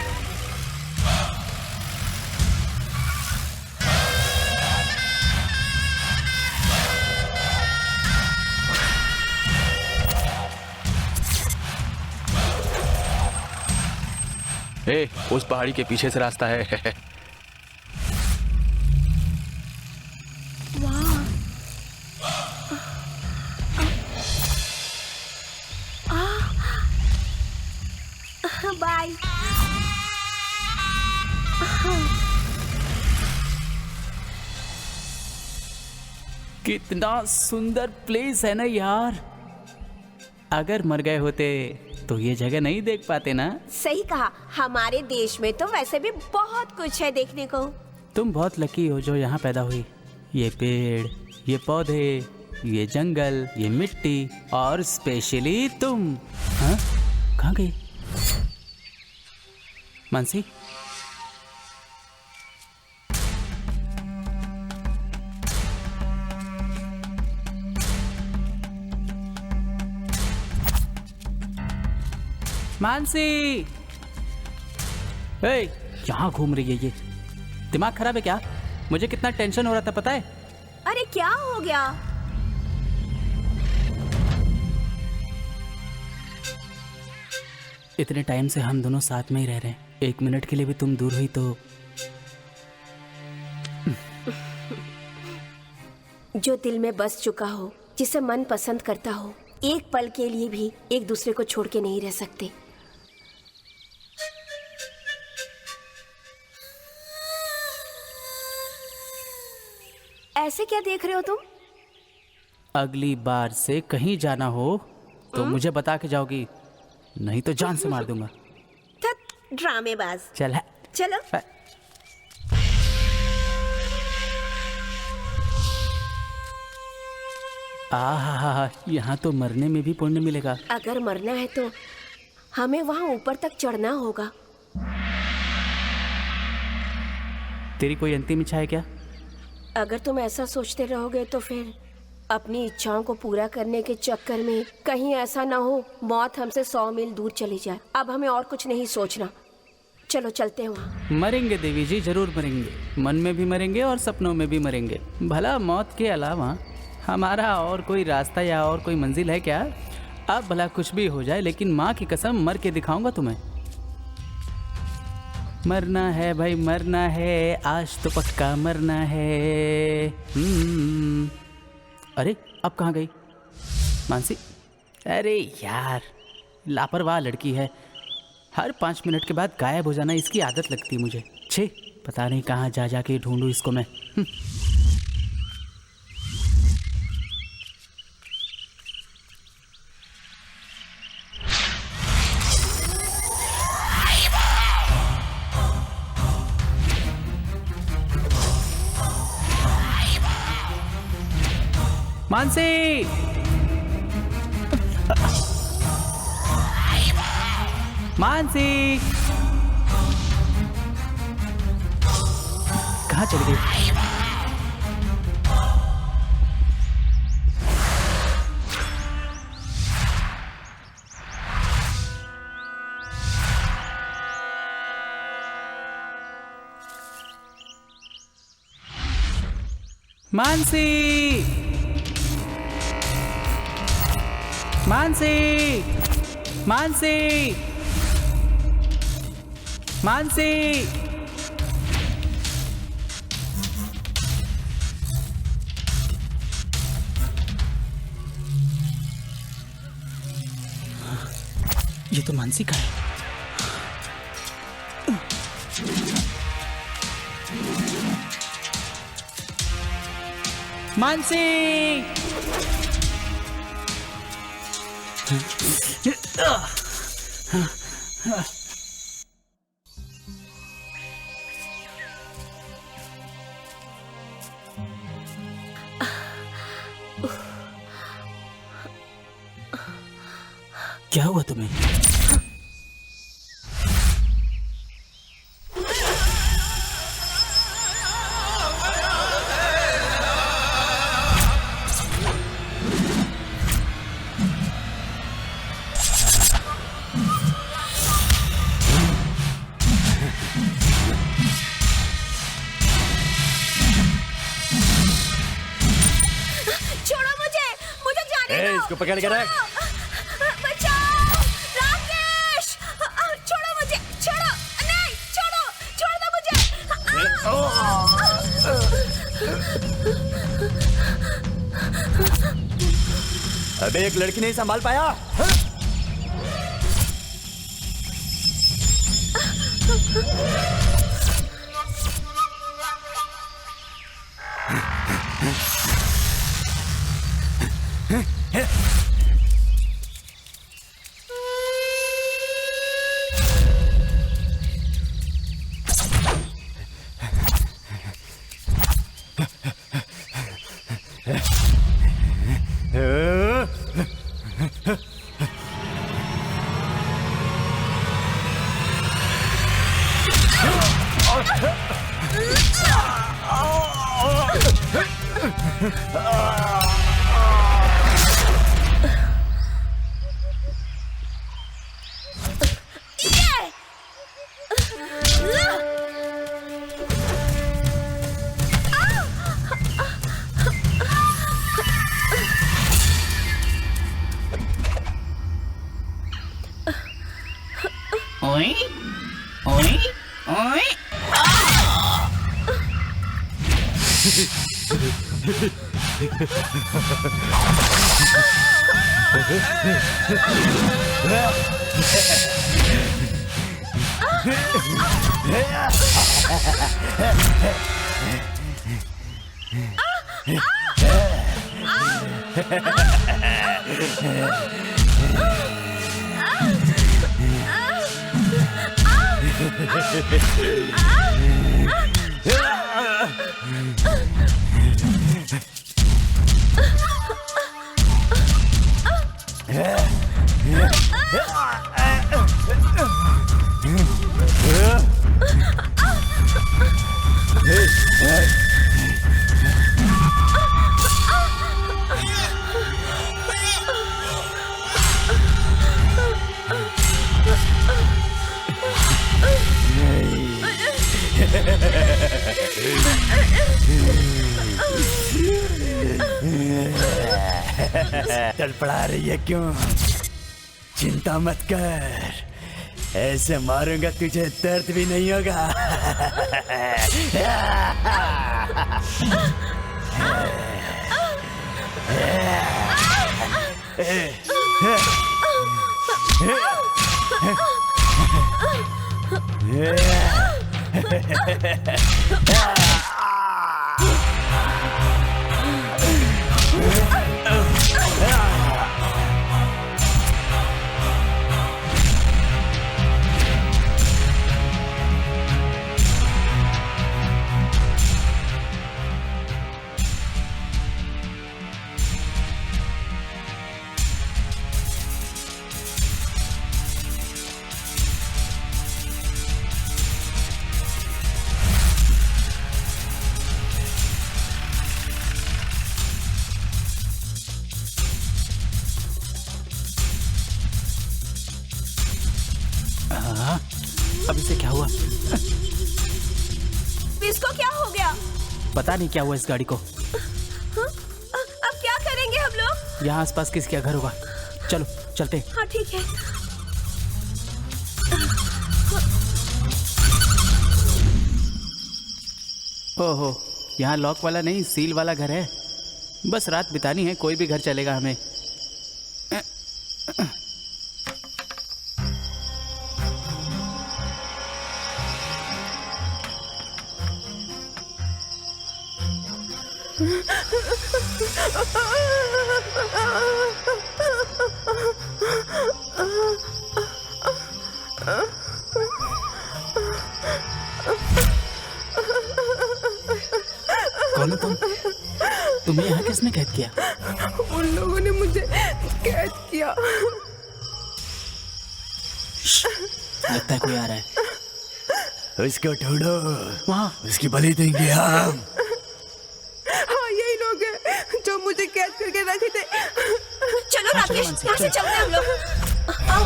उस पहाड़ी के पीछे से रास्ता है। बाय। कितना सुंदर प्लेस है ना यार। अगर मर गए होते तो ये जगह नहीं देख पाते ना। सही कहा। हमारे देश में तो वैसे भी बहुत कुछ है देखने को। तुम बहुत लकी हो जो यहाँ पैदा हुई। ये पेड़, ये पौधे, ये जंगल, ये मिट्टी और स्पेशली तुम। हाँ, कहाँ गई मानसी? मानसी, यहाँ घूम रही है ये? दिमाग खराब है क्या? मुझे कितना टेंशन हो रहा था पता है? अरे क्या हो गया? इतने टाइम से हम दोनों साथ में ही रह रहे हैं, एक मिनट के लिए भी तुम दूर हुई तो। जो दिल में बस चुका हो, जिसे मन पसंद करता हो, एक पल के लिए भी एक दूसरे को छोड़ के नहीं रह सकते। ऐसे क्या देख रहे हो तुम? अगली बार से कहीं जाना हो तो मुझे बता के जाओगी, नहीं तो जान से मार दूंगा। ड्रामेबाज। चल है। चलो। आहा, यहाँ तो मरने में भी पुण्य मिलेगा। अगर मरना है तो हमें वहाँ ऊपर तक चढ़ना होगा। तेरी कोई अंतिम इच्छा है क्या? अगर तुम ऐसा सोचते रहोगे तो फिर अपनी इच्छाओं को पूरा करने के चक्कर में कहीं ऐसा ना हो मौत हमसे 100 मील दूर चली जाए। अब हमें और कुछ नहीं सोचना। चलो चलते हैं वहाँ। मरेंगे देवी जी, जरूर मरेंगे। मन में भी मरेंगे और सपनों में भी मरेंगे। भला मौत के अलावा हमारा और कोई रास्ता या और कोई मंजिल है क्या? अब भला कुछ भी हो जाए, लेकिन माँ की कसम मर के दिखाऊंगा तुम्हें। मरना है भाई, मरना है, आज तो पक्का मरना है। अरे अब कहाँ गई मानसी? अरे यार, लापरवाह लड़की है। हर 5 मिनट के बाद गायब हो जाना इसकी आदत लगती है मुझे। छे, पता नहीं कहाँ जा जा के ढूंढूं इसको मैं। मानसी, मानसी, कहाँ चली गई? मानसी, मानसी, मानसी, मानसी, ये तो मानसी का है। मानसी, क्या हुआ तुम्हें? छोड़ो मुझे, मुझे जाने दो। इसको पकड़ के रख। बचाओ, राकेश, छोड़ो मुझे, छोड़ो, नहीं, छोड़ो, छोड़ दो मुझे। अबे एक लड़की नहीं संभाल पाया। ओए ओए ओए तड़पड़ा रही है क्यों? चिंता मत कर, ऐसे मारूंगा तुझे दर्द भी नहीं होगा। अब इसे क्या हुआ? इसको क्या हो गया? पता नहीं क्या हुआ इस गाड़ी को। अब क्या करेंगे हम लोग? यहाँ आसपास किसका घर होगा, चलो चलते। हाँ ठीक है। ओहो, यहाँ लॉक वाला नहीं सील वाला घर है। बस रात बितानी है, कोई भी घर चलेगा हमें। कौन हो तुम? तुम्हें यहाँ किसने कैद किया? उन लोगों ने मुझे कैद किया। लगता है कोई आ रहा है। उसको ढूंढो, वहाँ उसकी बलि देंगे हम। हाँ, यही लोग हैं जो मुझे कैद करके रखे थे। चलो राकेश, यहाँ से चलते हैं हम लोग। आओ।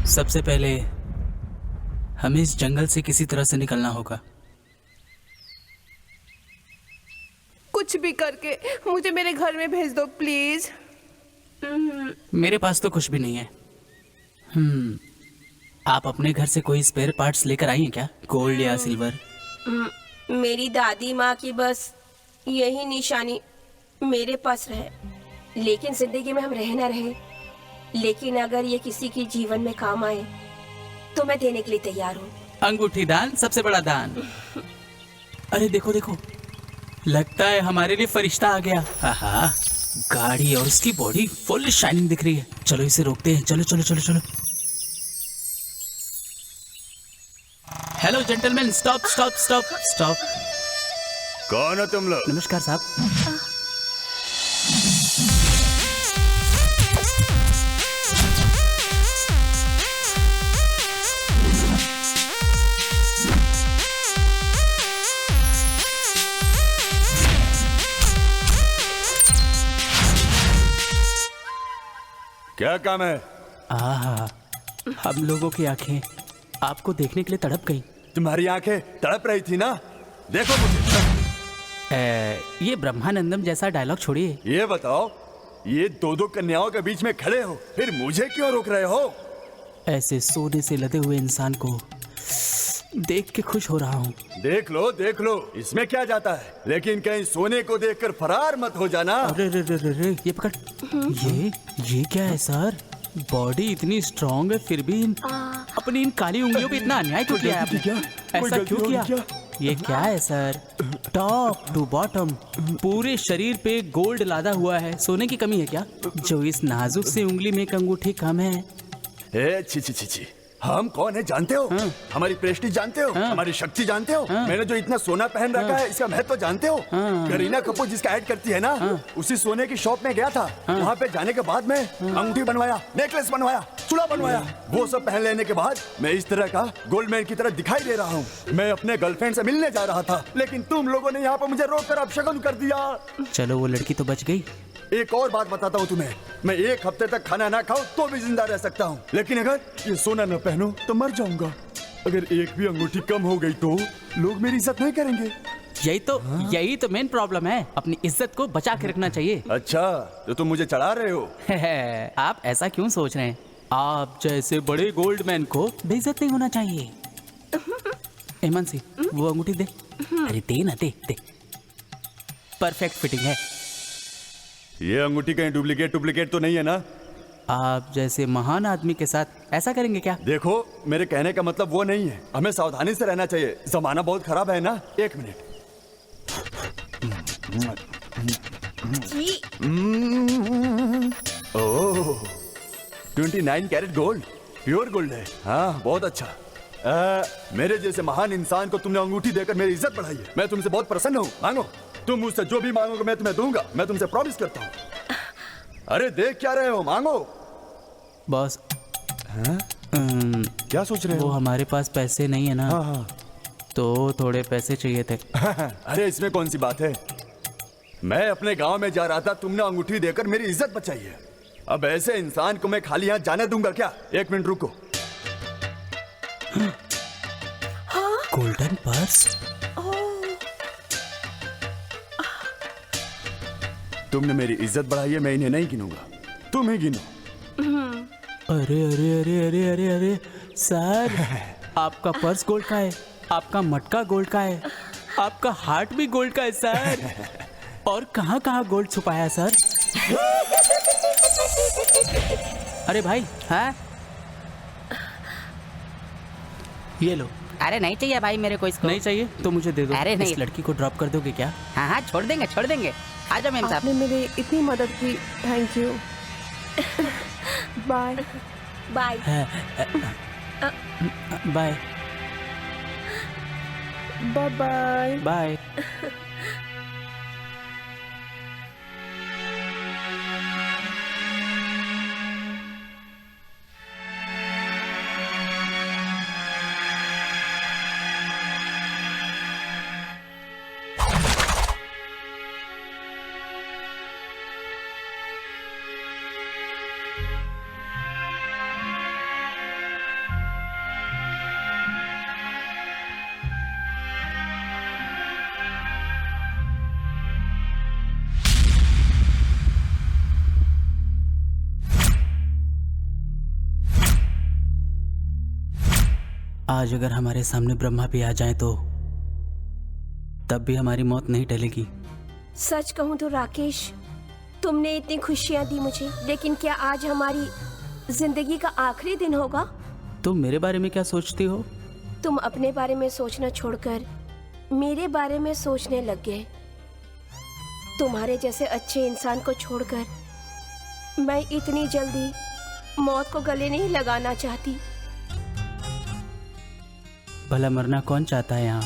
सबसे पहले हमें इस जंगल से किसी तरह से निकलना होगा। कुछ भी करके मुझे मेरे घर में भेज दो प्लीज। मेरे पास तो कुछ भी नहीं है। आप अपने घर से कोई स्पेयर पार्ट्स लेकर आई हैं क्या? गोल्ड या सिल्वर? मेरी दादी माँ की बस यही निशानी मेरे पास रहे। लेकिन जिंदगी में हम रहे ना रहे, लेकिन अगर ये किसी के जीवन में काम आए तो मैं देने के लिए तैयार हूँ। अंगूठी दान सबसे बड़ा दान। अरे देखो देखो, लगता है हमारे लिए फरिश्ता आ गया। आहा, गाड़ी और उसकी बॉडी फुल शाइनिंग दिख रही है। चलो इसे रोकते हैं। चलो चलो चलो चलो। Hello gentleman, stop stop stop stop. कौन हो तुम लोग? नमस्कार साहब। क्या काम है? आहा, हम लोगों की आंखें आपको देखने के लिए तड़प गई। तुम्हारी आंखें तड़प रही थी ना? देखो मुझे। ये ब्रह्मानंदम जैसा डायलॉग छोड़िए। ये बताओ, ये दो कन्याओं के बीच में खड़े हो, फिर मुझे क्यों रोक रहे हो? ऐसे सोने से लदे हुए इंसान को देख के खुश हो रहा हूँ। देख लो, इसमें क्या जाता है, लेकिन कहीं सोने को देखकर फरार मत हो जाना। अरे रे रे रे रे, ये पकड़। ये क्या है सर? बॉडी इतनी स्ट्रांग है फिर भी अपनी इन काली उंगलियों पे इतना अन्याय क्यों किया आपने? ऐसा क्यों किया? ये क्या है सर? टॉप टू बॉटम पूरे शरीर पे गोल्ड लादा हुआ है। सोने की कमी है क्या जो इस नाजुक से उंगली में एक अंगूठी कम है? ए, छी। हम कौन है जानते हो? हमारी प्रेस्टीज जानते हो? हमारी शक्ति जानते हो? मैंने जो इतना सोना पहन रखा है, इसका महत्व जानते हो? करीना कपूर जिसका ऐड करती है ना, उसी सोने की शॉप में गया था। वहाँ पे जाने के बाद में अंगूठी बनवाया, नेकलेस बनवाया, चूड़ा बनवाया। वो सब पहन लेने के बाद मैं इस तरह का गोल्डमैन की तरह दिखाई दे रहा हूँ। मैं अपने गर्लफ्रेंड से मिलने जा रहा था, लेकिन तुम लोगों ने यहाँ पर मुझे रोक कर अपशगुन कर दिया। चलो वो लड़की तो बच गई। एक और बात बताता हूँ तुम्हें, मैं 1 हफ्ते तक खाना ना खाऊं तो भी जिंदा रह सकता हूँ, लेकिन अगर ये सोना न पहनूं तो मर जाऊंगा। अगर एक भी अंगूठी कम हो गई तो लोग मेरी इज्जत नहीं करेंगे। यही तो मेन प्रॉब्लम है। अपनी इज्जत को बचा के रखना चाहिए। अच्छा, तो तुम मुझे चढ़ा रहे हो? आप ऐसा क्यों सोच रहे हैं? आप जैसे बड़े गोल्डमैन को बेइज्जत नहीं होना चाहिए। हेमंत, वो अंगूठी दे। अरे दे ना, दे। परफेक्ट फिटिंग है। ये अंगूठी कहीं डुप्लीकेट तो नहीं है ना? आप जैसे महान आदमी के साथ ऐसा करेंगे क्या? देखो, मेरे कहने का मतलब वो नहीं है। हमें सावधानी से रहना चाहिए, जमाना बहुत खराब है ना। 1 मिनट। ओह, 29 कैरेट गोल्ड, प्योर गोल्ड है। हाँ, बहुत अच्छा। मेरे जैसे महान इंसान को तुमने अंगूठी देकर मेरी इज्जत बढ़ाई है। मैं तुमसे बहुत प्रसन्न हूँ। मांगो, तुम मुझसे जो भी मांगोगे मैं तुम्हें दूंगा। मैं तुमसे प्रॉमिस करता हूँ। अरे देख क्या रहे हो, मांगो। बॉस, क्या सोच रहे हो? वो हमारे पास पैसे नहीं है ना। हाँ। तो थोड़े पैसे चाहिए थे। अरे इसमें कौन सी बात है, मैं अपने गांव में जा रहा था, तुमने अंगूठी देकर मेरी इज्जत बचाई है। अब ऐसे इंसान को मैं खाली हाथ जाने दूंगा क्या? 1 मिनट रुको। Golden purse. तुमने मेरी इज्जत बढ़ाई है, मैं इन्हें नहीं गिनूंगा, तुम ही गिनो। अरे अरे अरे अरे अरे अरे सर, आपका पर्स गोल्ड का है, आपका मटका गोल्ड का है, आपका हार्ट भी गोल्ड का है सर। और कहाँ कहाँ गोल्ड छुपाया है सर? अरे भाई, हाँ? ये लो। अरे नहीं चाहिए भाई मेरे को इसको। नहीं चाहिए तो मुझे दे दो। अरे नहीं। इस लड़की को ड्रॉप कर दोगे क्या? हाँ, छोड़ देंगे। आ जाओ मेम साहब। आपने मेरी इतनी मदद की, thank you. Bye. Bye. Bye bye. Bye. आज अगर हमारे सामने ब्रह्मा भी आ जाए तो तब भी हमारी मौत नहीं टलेगी। सच कहूँ तो राकेश, तुमने इतनी खुशियाँ दी मुझे, लेकिन क्या आज हमारी जिंदगी का आखिरी दिन होगा? तुम मेरे बारे में क्या सोचती हो? तुम अपने बारे में सोचना छोड़कर मेरे बारे में सोचने लग गए। तुम्हारे जैसे अच्छे इंसान को छोड़कर मैं इतनी जल्दी मौत को गले नहीं लगाना चाहती। भला मरना कौन चाहता है यहाँ?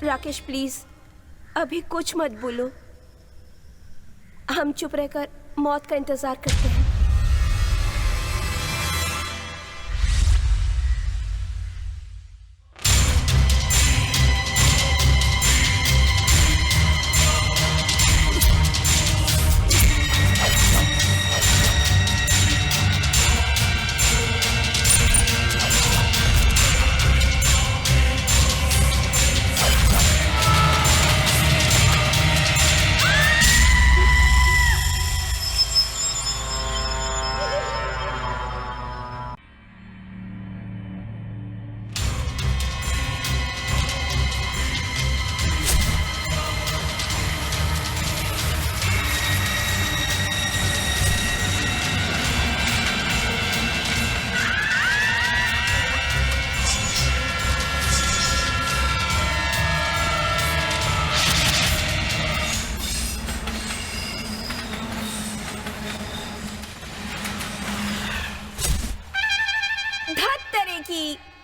राकेश प्लीज अभी कुछ मत बोलो, हम चुप रहकर मौत का इंतजार करते हैं।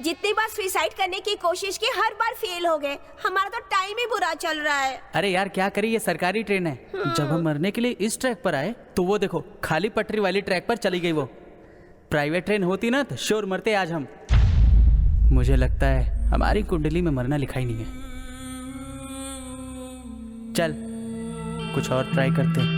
जितनी बार सुसाइड करने की कोशिश की, हर बार फेल हो गए। हमारा तो टाइम ही बुरा चल रहा है। अरे यार क्या करें, ये सरकारी ट्रेन है। जब हम मरने के लिए इस ट्रैक पर आए तो वो देखो खाली पटरी वाली ट्रैक पर चली गई। वो प्राइवेट ट्रेन होती ना तो श्योर मरते आज हम। मुझे लगता है हमारी कुंडली में मरना लिखा ही नहीं है। चल कुछ और ट्राई करते हैं।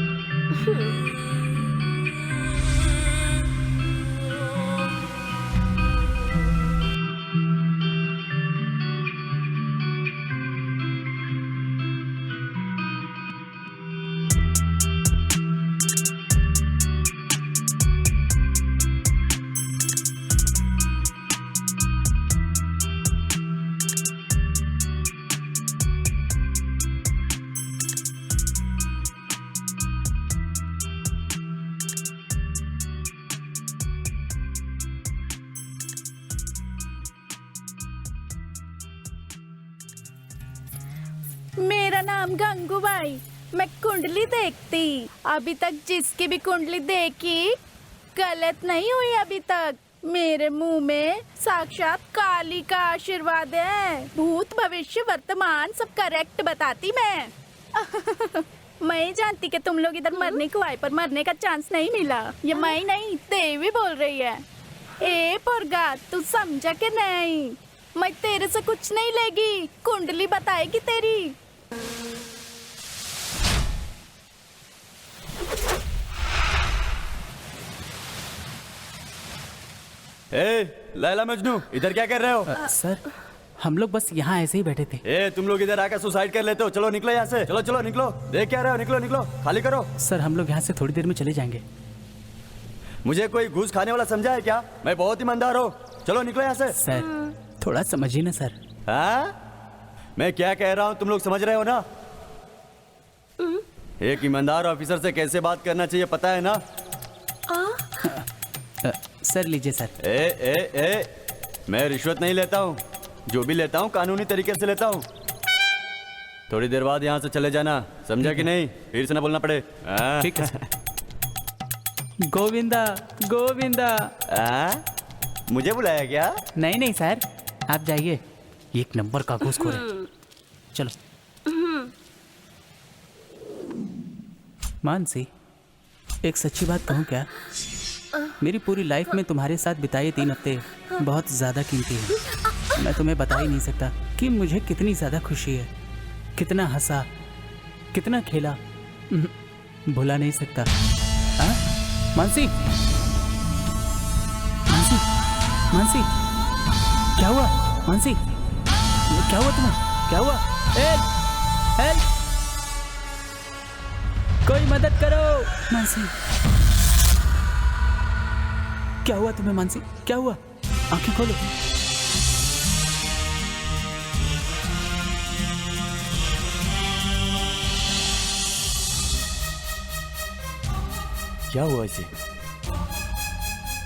मेरा नाम गंगूबाई, मैं कुंडली देखती। अभी तक जिसकी भी कुंडली देखी गलत नहीं हुई अभी तक। मेरे मुंह में साक्षात काली का आशीर्वाद है। भूत भविष्य वर्तमान सब करेक्ट बताती मैं। मैं जानती कि तुम लोग इधर मरने को आए पर मरने का चांस नहीं मिला। ये मैं नहीं देवी बोल रही है। ए पोरगा तू समझा के नहीं, मैं तेरे से कुछ नहीं लेगी, कुंडली बताएगी तेरी। ए लैला मजनू, इधर क्या कर रहे हो? सर हम लोग बस यहाँ ऐसे ही बैठे थे। ए तुम लोग इधर आकर सुसाइड कर लेते हो। चलो निकलो यहाँ से, चलो चलो निकलो। देख क्या रहे हो, निकलो निकलो, खाली करो। सर हम लोग यहाँ से थोड़ी देर में चले जाएंगे। मुझे कोई घूस खाने वाला समझा है क्या? मैं बहुत ईमानदार हूँ। चलो निकलो यहाँ से। सर थोड़ा समझिए ना सर। हाँ मैं क्या कह रहा हूँ तुम लोग समझ रहे हो ना? एक ईमानदार ऑफिसर से कैसे बात करना चाहिए पता है ना? सर लीजिए सर। ए मैं रिश्वत नहीं लेता हूँ, जो भी लेता हूँ कानूनी तरीके से लेता हूँ। थोड़ी देर बाद यहाँ से चले जाना, समझा कि नहीं? फिर से ना बोलना पड़े। ठीक है सर। गोविंदा गोविंदा। मुझे बुलाया क्या? नहीं नहीं सर आप जाइए, ये एक नंबर का घूसखोर है। चलो। मानसी एक सच्ची बात कहूँ क्या? मेरी पूरी लाइफ में तुम्हारे साथ बिताए 3 हफ्ते बहुत ज़्यादा कीमती है। मैं तुम्हें बता ही नहीं सकता कि मुझे कितनी ज़्यादा खुशी है, कितना हंसा, कितना खेला, भुला नहीं सकता। मानसी मानसी मानसी क्या हुआ? मानसी क्या हुआ तुम्हें? क्या हुआ? हेल्प हेल्प, कोई मदद करो। मानसी क्या हुआ तुम्हें मानसी? क्या हुआ? आंखें खोलो। क्या हुआ इसे?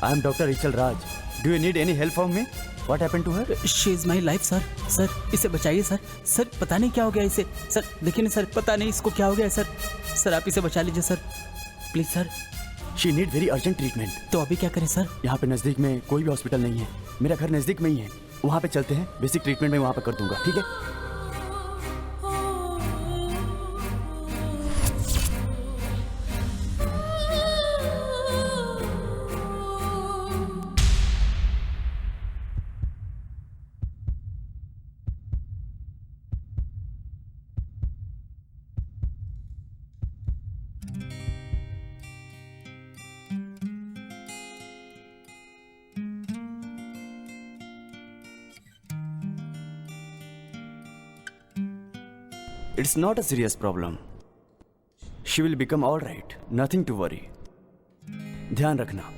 I am doctor Rachel Raj. Do you need any help from me? What happened to her? She is my life sir. Sir इसे बचाइए सर। सर पता नहीं क्या हो गया इसे। सर देखिए ना सर, पता नहीं इसको क्या हो गया सर। सर आप इसे बचा लीजिए sir, please sir. She need very urgent treatment. तो अभी क्या करें सर? यहाँ पे नजदीक में कोई भी हॉस्पिटल नहीं है। मेरा घर नजदीक में ही है, वहाँ पे चलते हैं। बेसिक ट्रीटमेंट मैं वहाँ पे कर दूंगा, ठीक है? It's not a serious problem. She will become all right. Nothing to worry. ध्यान रखना।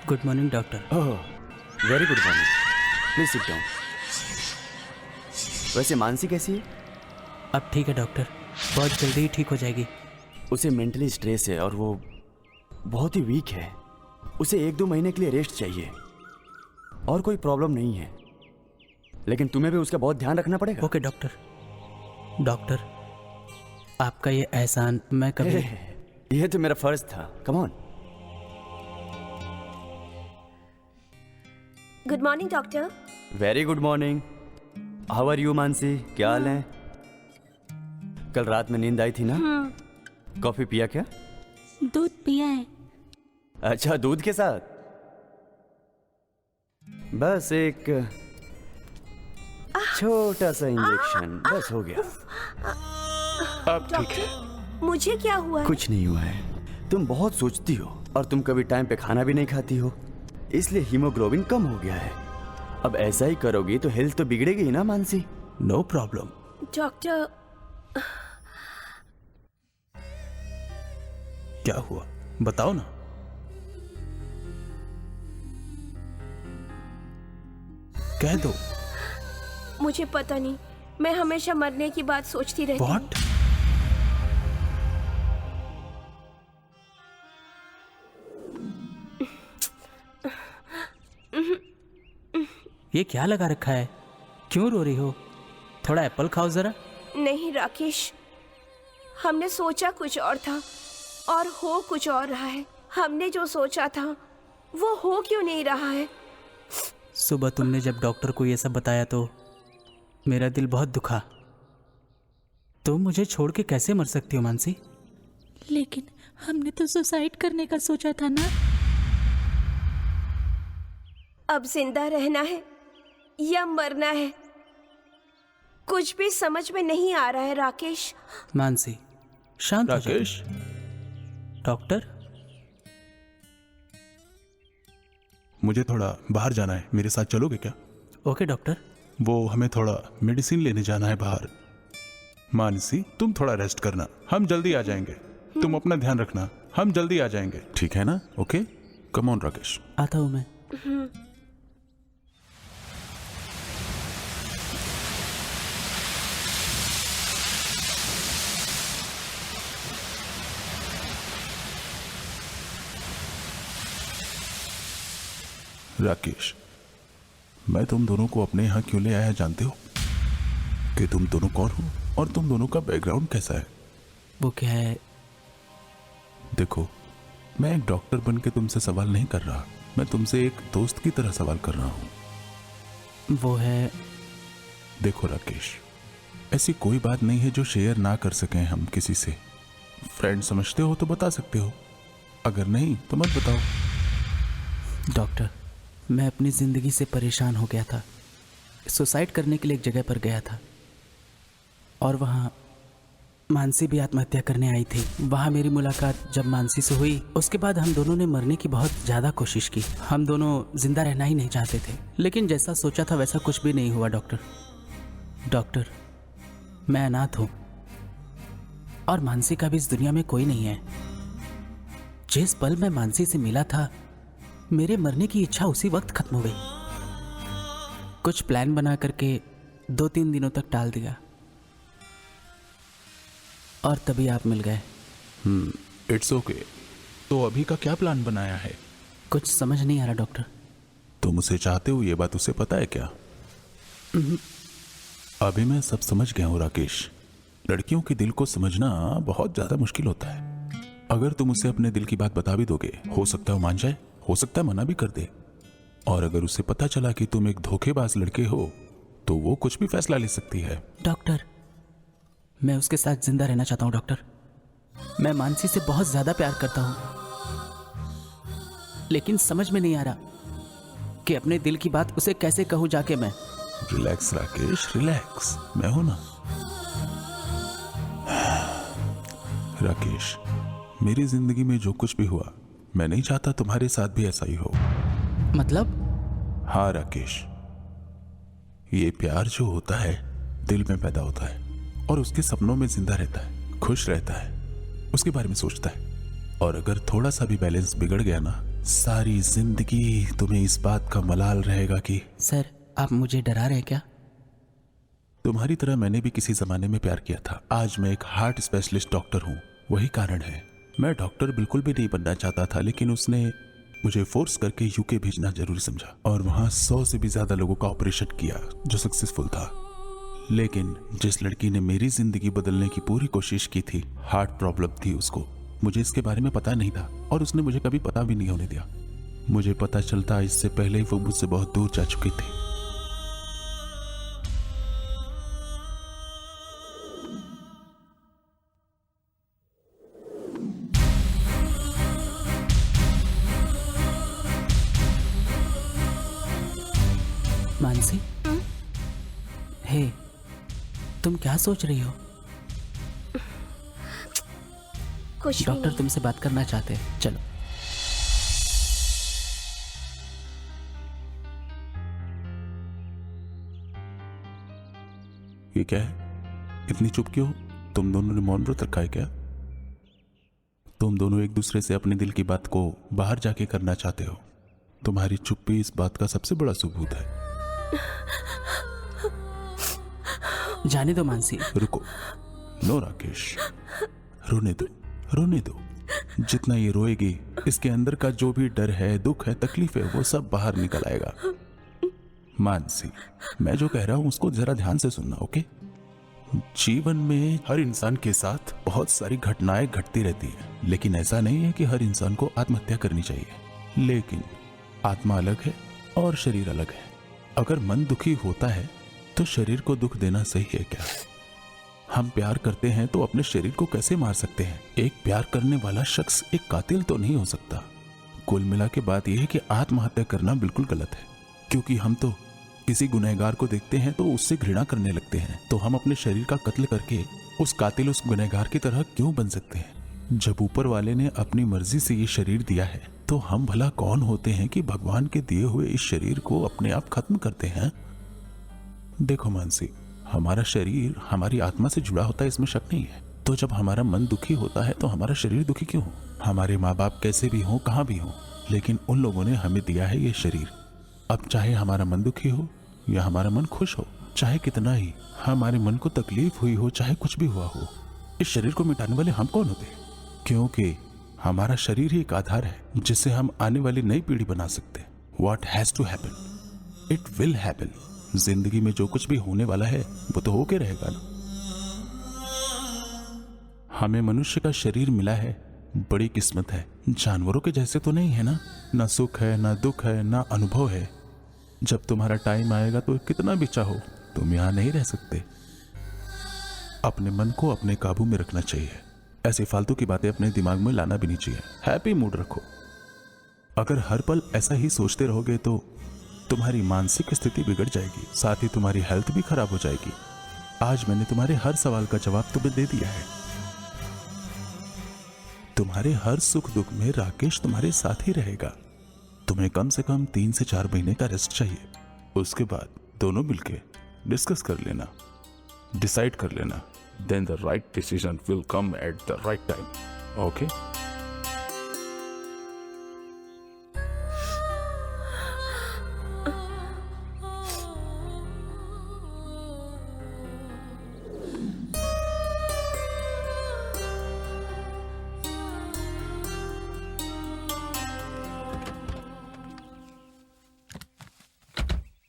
Good morning doctor. Oh, very good morning. Please sit down. वैसे मानसी कैसी है? अब ठीक है डॉक्टर, बहुत जल्दी ही ठीक हो जाएगी। उसे मेंटली स्ट्रेस है और वो बहुत ही वीक है। उसे 1-2 महीने के लिए रेस्ट चाहिए और कोई प्रॉब्लम नहीं है, लेकिन तुम्हें भी उसका बहुत ध्यान रखना पड़ेगा। Okay doctor. डॉक्टर आपका ये एहसान मैं कभी ये तो मेरा फर्ज था। Come on. Good morning doctor. Very good morning. How are you Mansi? क्या हाल है? कल रात में नींद आई थी ना? कॉफी पिया क्या? दूध पिया है। अच्छा, दूध के साथ? बस एक छोटा सा इंजेक्शन, बस हो गया। अब ठीक है। मुझे क्या हुआ? कुछ नहीं हुआ है। तुम बहुत सोचती हो और तुम कभी टाइम पे खाना भी नहीं खाती हो, इसलिए हीमोग्लोबिन कम हो गया है। अब ऐसा ही करोगी तो हेल्थ तो बिगड़ेगी ही ना मानसी। No problem. डॉक्टर क्या हुआ बताओ ना। कह दो। मुझे पता नहीं, मैं हमेशा मरने की बात सोचती रहती हूँ। व्हाट? ये क्या लगा रखा है? क्यों रो रही हो? थोड़ा एप्पल खाओ जरा। नहीं राकेश, हमने सोचा कुछ और था और हो कुछ और रहा है। हमने जो सोचा था वो हो क्यों नहीं रहा है? सुबह तुमने जब डॉक्टर को ये सब बताया तो मेरा दिल बहुत दुखा। तुम मुझे छोड़ के कैसे मर सकती हो मानसी? लेकिन हमने तो सुसाइड करने का सोचा था ना। अब जिंदा रहना है या मरना है, कुछ भी समझ में नहीं आ रहा है राकेश। मानसी शांत हो जाओ। राकेश, डॉक्टर मुझे थोड़ा बाहर जाना है, मेरे साथ चलोगे क्या? Okay doctor. वो हमें थोड़ा मेडिसिन लेने जाना है बाहर। मानसी तुम थोड़ा रेस्ट करना, हम जल्दी आ जाएंगे। तुम अपना ध्यान रखना, हम जल्दी आ जाएंगे, ठीक है ना? Okay, come on Rakesh. आता हूँ मैं। राकेश, मैं तुम दोनों को अपने यहाँ क्यों ले आया जानते हो? कि तुम दोनों कौन हो और तुम दोनों का बैकग्राउंड कैसा है। वो क्या है? देखो, मैं एक डॉक्टर बन के तुमसे सवाल नहीं कर रहा, मैं तुमसे एक दोस्त की तरह सवाल कर रहा हूँ। वो है, देखो राकेश, ऐसी कोई बात नहीं है जो शेयर ना कर सकें हम किसी से। फ्रेंड समझते हो तो बता सकते हो, अगर नहीं तो मत बताओ। डॉक्टर मैं अपनी ज़िंदगी से परेशान हो गया था। सुसाइड करने के लिए एक जगह पर गया था। और वहाँ मानसी भी आत्महत्या करने आई थी। वहाँ मेरी मुलाकात जब मानसी से हुई, उसके बाद हम दोनों ने मरने की बहुत ज़्यादा कोशिश की। हम दोनों जिंदा रहना ही नहीं चाहते थे, लेकिन जैसा सोचा था वैसा कुछ भी नहीं हुआ। डॉक्टर, मैं अनाथ हूँ और मानसी का भी इस दुनिया में कोई नहीं है। जिस पल मैं मानसी से मिला था, मेरे मरने की इच्छा उसी वक्त खत्म हो गई। कुछ प्लान बना करके 2-3 दिनों तक टाल दिया और तभी आप मिल गए। It's okay. तो अभी का क्या प्लान बनाया है? कुछ समझ नहीं आ रहा डॉक्टर। तुम उसे चाहते हो, ये बात उसे पता है क्या? अभी मैं सब समझ गया हूँ राकेश। लड़कियों के दिल को समझना बहुत ज्यादा मुश्किल होता है। अगर तुम उसे अपने दिल की बात बता भी दोगे, हो सकता है वो मान जाए, हो सकता है मना भी कर दे। और अगर उसे पता चला कि तुम एक धोखेबाज लड़के हो, तो वो कुछ भी फैसला ले सकती है। डॉक्टर, मैं उसके साथ जिंदा रहना चाहता हूँ डॉक्टर। मैं मानसी से बहुत ज्यादा प्यार करता हूँ, लेकिन समझ में नहीं आ रहा कि अपने दिल की बात उसे कैसे कहूँ जाके मैं। रिलैक्स राकेश, रिलैक्स, मैं हूं ना। राकेश, मेरी जिंदगी में जो कुछ भी हुआ, मैं नहीं चाहता तुम्हारे साथ भी ऐसा ही हो। मतलब? हाँ राकेश, ये प्यार जो होता है दिल में पैदा होता है और उसके सपनों में जिंदा रहता है, खुश रहता है, उसके बारे में सोचता है। और अगर थोड़ा सा भी बैलेंस बिगड़ गया ना, सारी जिंदगी तुम्हें इस बात का मलाल रहेगा कि सर, आप मुझे डरा रहे हैं क्या? तुम्हारी तरह मैंने भी किसी जमाने में प्यार किया था। आज मैं एक हार्ट स्पेशलिस्ट डॉक्टर हूँ, वही कारण है। मैं डॉक्टर बिल्कुल भी नहीं बनना चाहता था, लेकिन उसने मुझे फोर्स करके यूके भेजना जरूरी समझा और वहाँ 100 से भी ज्यादा लोगों का ऑपरेशन किया जो सक्सेसफुल था। लेकिन जिस लड़की ने मेरी जिंदगी बदलने की पूरी कोशिश की थी, हार्ट प्रॉब्लम थी उसको। मुझे इसके बारे में पता नहीं था और उसने मुझे कभी पता भी नहीं होने दिया। मुझे पता चलता इससे पहले ही वो मुझसे बहुत दूर जा चुकी थी। मानसी, हे, तुम क्या सोच रही हो? कुछ भी डॉक्टर नहीं। तुमसे बात करना चाहते हैं, चलो। ये क्या है? इतनी चुप क्यों? तुम दोनों ने मौन व्रत रखा है क्या? तुम दोनों एक दूसरे से अपने दिल की बात को बाहर जाके करना चाहते हो। तुम्हारी चुप्पी इस बात का सबसे बड़ा सबूत है। जाने दो मानसी। रुको, नो राकेश, रोने दो, रोने दो। जितना ये रोएगी, इसके अंदर का जो भी डर है, दुख है, तकलीफ है, वो सब बाहर निकल आएगा। मानसी, मैं जो कह रहा हूं उसको जरा ध्यान से सुनना, ओके? जीवन में हर इंसान के साथ बहुत सारी घटनाएं घटती रहती है, लेकिन ऐसा नहीं है कि हर इंसान को आत्महत्या करनी चाहिए। लेकिन आत्मा अलग है और शरीर अलग है। अगर मन दुखी होता है तो शरीर को दुख देना सही है क्या? हम प्यार करते हैं तो अपने शरीर को कैसे मार सकते हैं? एक प्यार करने वाला शख्स एक कातिल तो नहीं हो सकता। कुल मिला के बात यह है कि आत्महत्या करना बिल्कुल गलत है, क्योंकि हम तो किसी गुनहगार को देखते हैं तो उससे घृणा करने लगते हैं। तो हम अपने शरीर का कत्ल करके उस कातिल, उस गुनहगार की तरह क्यों बन सकते हैं? जब ऊपर वाले ने अपनी मर्जी से ये शरीर दिया है, तो हम भला कौन होते हैं कि भगवान के दिए हुए इस शरीर को अपने आप खत्म करते हैं? देखो मानसी, हमारा शरीर हमारी आत्मा से जुड़ा होता है, इसमें शक नहीं है। तो जब हमारा मन दुखी होता है तो हमारा शरीर दुखी क्यों हो? हमारे माँ बाप कैसे भी हो, कहाँ भी हो, लेकिन उन लोगों ने हमें दिया है ये शरीर। अब चाहे हमारा मन दुखी हो या हमारा मन खुश हो, चाहे कितना ही हमारे मन को तकलीफ हुई हो, चाहे कुछ भी हुआ हो, इस शरीर को मिटाने वाले हम कौन होते हैं? क्योंकि हमारा शरीर ही एक आधार है जिससे हम आने वाली नई पीढ़ी बना सकते हैं। What has to happen, it will happen। जिंदगी में जो कुछ भी होने वाला है वो तो होके रहेगा ना। हमें मनुष्य का शरीर मिला है, बड़ी किस्मत है। जानवरों के जैसे तो नहीं है ना सुख है, ना दुख है, ना अनुभव है। जब तुम्हारा टाइम आएगा तो कितना भी चाहो तुम यहां नहीं रह सकते। अपने मन को अपने काबू में रखना चाहिए। ऐसे फालतू की बातें अपने दिमाग में लाना भी नहीं चाहिए। हैप्पी मूड रखो। अगर हर पल ऐसा ही सोचते रहोगे तो तुम्हारी मानसिक स्थिति बिगड़ जाएगी, साथ ही तुम्हारी हेल्थ भी खराब हो जाएगी। आज मैंने तुम्हारे हर सवाल का जवाब तुम्हें दे दिया है। तुम्हारे हर सुख दुख में राकेश तुम्हारे साथ ही रहेगा। तुम्हें कम से कम 3 से 4 महीने का रेस्ट चाहिए। उसके बाद दोनों मिलके डिस्कस कर लेना, डिसाइड कर लेना। Then the right decision will come at the right time. Okay?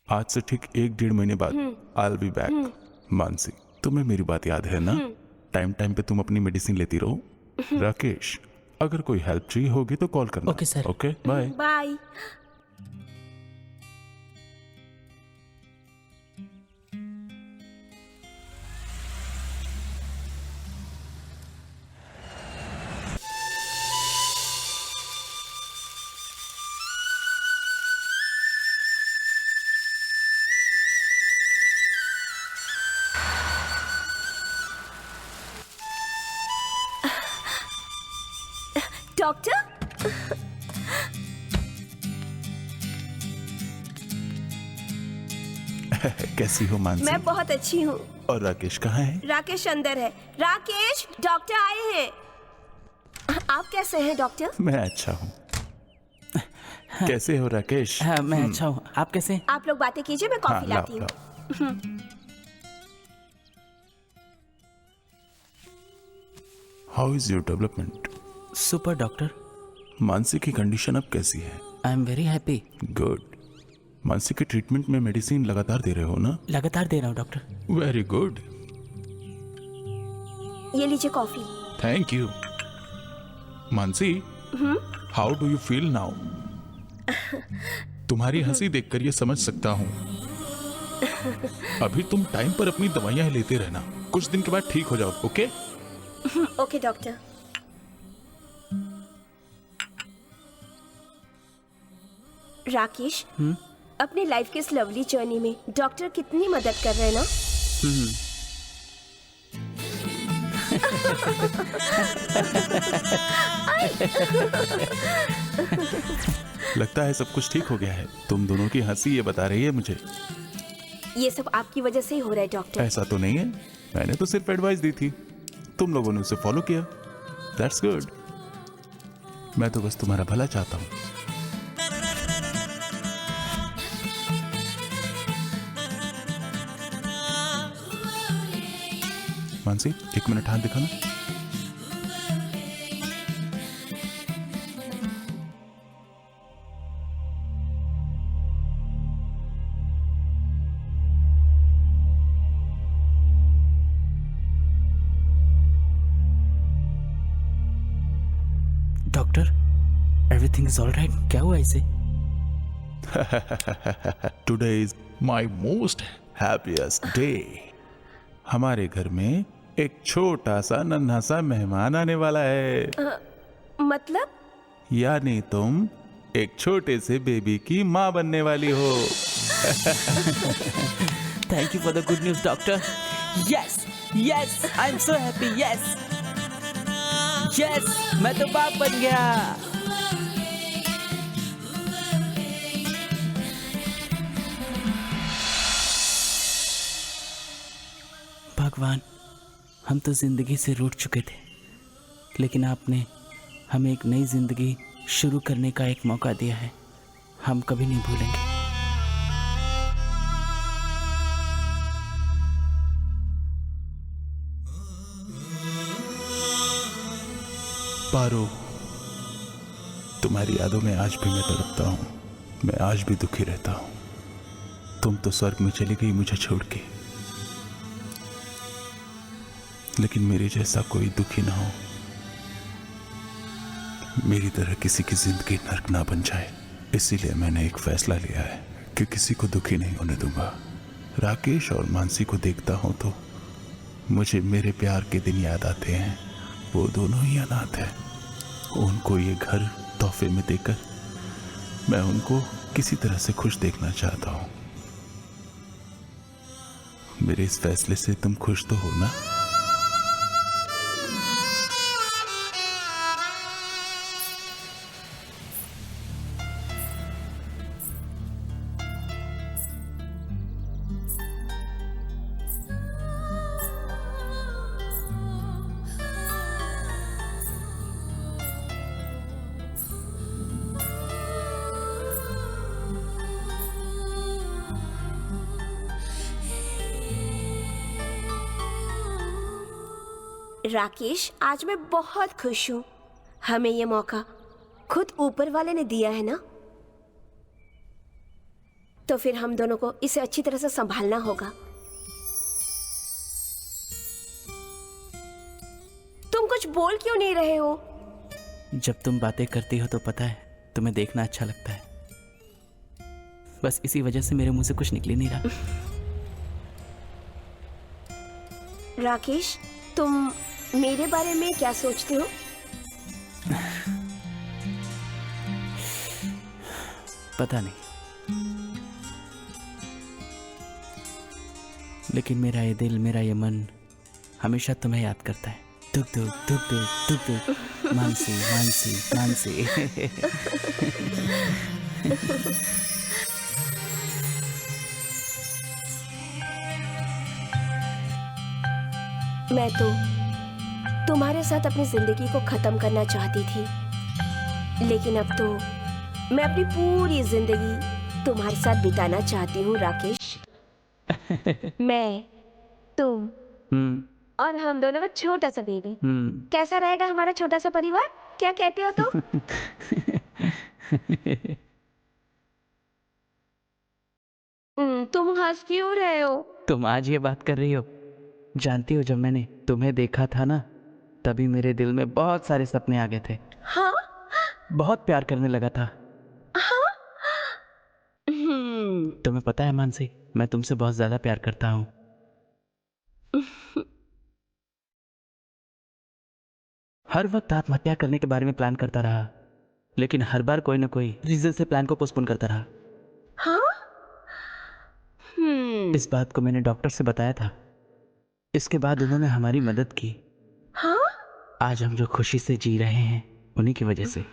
आज से ठीक 1-1.5 महीने बाद I will be back. Mansi, तुम्हें मेरी बात याद है ना? टाइम टाइम पे तुम अपनी मेडिसिन लेती रहो। राकेश, अगर कोई हेल्प चाहिए होगी तो कॉल करना। Okay sir. Okay, bye bye. Doctor, कैसी हो मानसी? मैं बहुत अच्छी हूँ। और राकेश कहाँ है? राकेश अंदर है। राकेश, डॉक्टर आए हैं। आप कैसे हैं डॉक्टर? मैं अच्छा हूँ। कैसे हो राकेश? हाँ, मैं अच्छा हूँ। आप कैसे? आप लोग बातें कीजिए, मैं कॉफी हाँ, लाती हूँ। How is your development? Super doctor. Mansi की कंडीशन अब कैसी है? I am very happy. Good. Mansi के ट्रीटमेंट में मेडिसिन लगातार दे रहे हो ना? लगातार दे रहा हूँ डॉक्टर। Very good. ये लीजिए coffee. Thank you. Mansi, how do you feel now? तुम्हारी हंसी देखकर ये समझ सकता हूँ। अभी तुम टाइम पर अपनी दवाइयां लेते रहना। कुछ दिन के बाद ठीक हो जाओ। ओके? Okay doctor. राकेश, अपने लाइफ के इस लवली जर्नी में डॉक्टर कितनी मदद कर रहे हैं ना? लगता है सब कुछ ठीक हो गया है। तुम दोनों की हंसी ये बता रही है मुझे। ये सब आपकी वजह से ही हो रहा है डॉक्टर। ऐसा तो नहीं है, मैंने तो सिर्फ एडवाइस दी थी, तुम लोगों ने उसे फॉलो किया। That's good. मैं तो बस तुम्हारा भला चाहता हूँ। मानसी, 1 मिनट हाथ दिखाना। Doctor, everything is all right? क्या हुआ इसे? Today is my most happiest day. हमारे घर में एक छोटा सा नन्हा सा मेहमान आने वाला है। मतलब? यानी तुम एक छोटे से बेबी की माँ बनने वाली हो। Thank you for the good news doctor. Yes yes, I am so happy. Yes yes, मैं तो बाप बन गया। भगवान, हम तो जिंदगी से रूठ चुके थे, लेकिन आपने हमें एक नई जिंदगी शुरू करने का एक मौका दिया है। हम कभी नहीं भूलेंगे। पारो, तुम्हारी यादों में आज भी मैं तड़पता हूँ। मैं आज भी दुखी रहता हूँ। तुम तो स्वर्ग में चली गई मुझे छोड़ के, लेकिन मेरे जैसा कोई दुखी ना हो, मेरी तरह किसी की जिंदगी नर्क ना बन जाए। इसीलिए मैंने एक फैसला लिया है कि किसी को दुखी नहीं होने दूंगा। राकेश और मानसी को देखता हूं तो मुझे मेरे प्यार के दिन याद आते हैं। वो दोनों ही अनाथ हैं। उनको ये घर तोहफे में देकर मैं उनको किसी तरह से खुश देखना चाहता हूं। मेरे इस फैसले से तुम खुश तो हो ना? राकेश, आज मैं बहुत खुश हूँ। हमें ये मौका खुद ऊपर वाले ने दिया है ना, तो फिर हम दोनों को इसे अच्छी तरह से संभालना होगा। तुम कुछ बोल क्यों नहीं रहे हो? जब तुम बातें करती हो तो पता है तुम्हें देखना अच्छा लगता है। बस इसी वजह से मेरे मुंह से कुछ निकल ही नहीं रहा। राकेश, तुम मेरे बारे में क्या सोचते हो? पता नहीं, लेकिन मेरा ये दिल, मेरा ये मन हमेशा तुम्हें याद करता है। दुख दुख दुख दुख दुख दुख मानसी मानसी मानसी। मैं तो तुम्हारे साथ अपनी जिंदगी को खत्म करना चाहती थी, लेकिन अब तो मैं अपनी पूरी जिंदगी तुम्हारे साथ बिताना चाहती हूँ राकेश। मैं, तुम और हम दोनों का छोटा सा बेबी। कैसा रहेगा हमारा छोटा सा परिवार? क्या कहते हो तुम? तुम हंस क्यों रहे हो? तुम आज ये बात कर रही हो? जानती हो, जब मैंने तुम्हें देखा था ना, तभी मेरे दिल में बहुत सारे सपने आ गए थे। हाँ? बहुत प्यार करने लगा था। हाँ? तुम्हें पता है मानसी, मैं तुमसे बहुत ज्यादा प्यार करता हूँ। हर वक्त आत्महत्या करने के बारे में प्लान करता रहा, लेकिन हर बार कोई ना कोई रीजन से प्लान को पोस्टपोन करता रहा। हाँ? इस बात को मैंने डॉक्टर से बताया था। इसके बाद उन्होंने हमारी मदद की। हाँ? आज हम जो खुशी से जी रहे हैं उन्हीं की वजह से।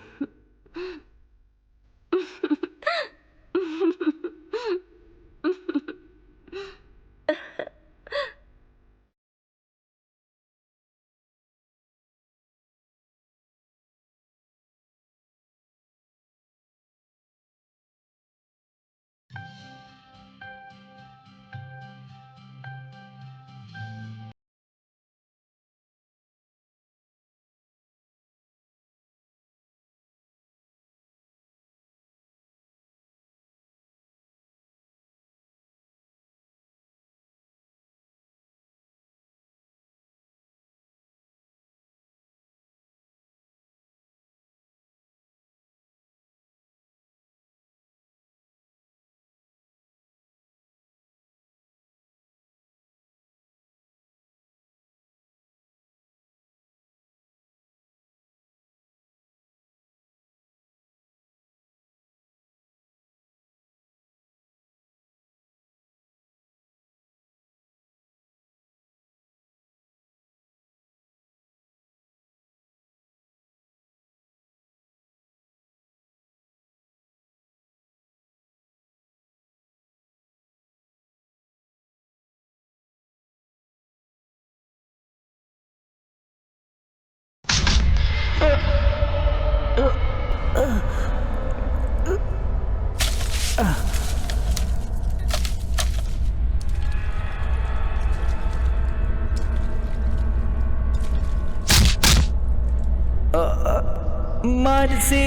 मानसी,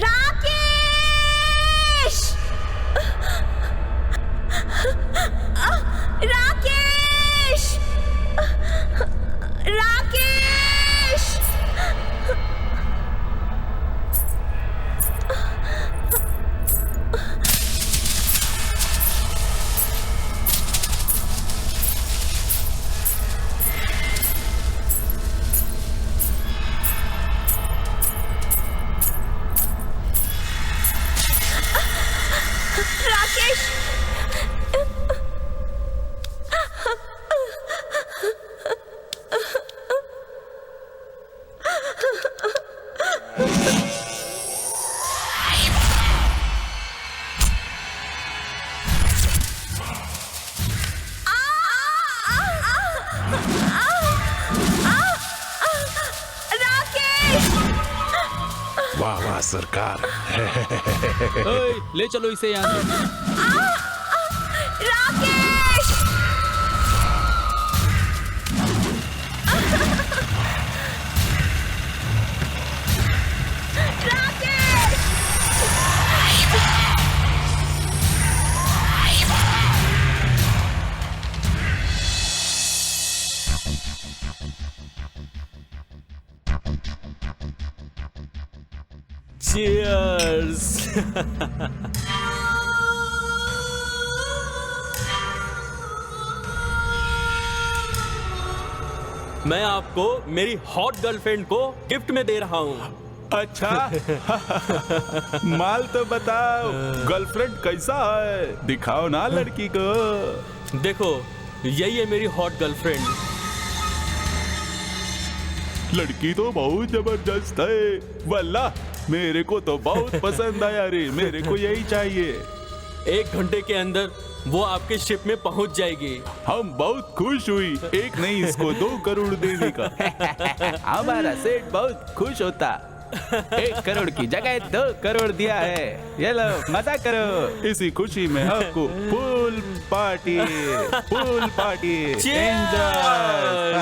राकेश! राकेश! राकेश! वाह वाह सरकार। ओए, ले चलो इसे यहाँ से। राकेश! Cheers! मैं आपको मेरी हॉट गर्लफ्रेंड को गिफ्ट में दे रहा हूँ। अच्छा। माल तो बताओ, गर्लफ्रेंड कैसा है? दिखाओ ना लड़की को। देखो, यही है मेरी हॉट गर्लफ्रेंड। लड़की तो बहुत जबरदस्त है, वल्लाह मेरे को तो बहुत पसंद आया रे, मेरे को यही चाहिए। 1 घंटे के अंदर वो आपके शिप में पहुंच जाएगी। हम बहुत खुश हुई, एक नहीं इसको 2 करोड़ देने का। हमारा सेठ बहुत खुश होता। 1 करोड़ की जगह 2 करोड़ दिया है। ये लो मजा करो। इसी खुशी में आपको full party, full party. Enjoy.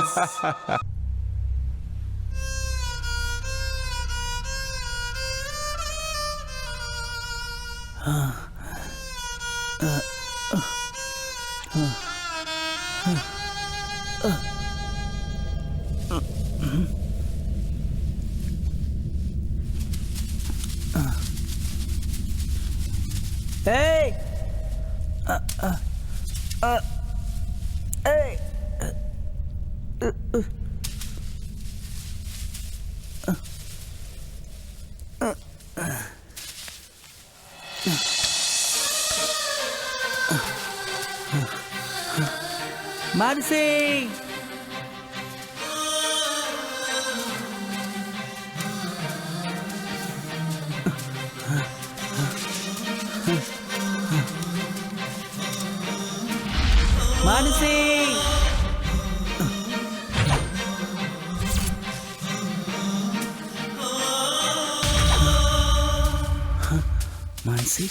Mansi, Mansi, Mansi,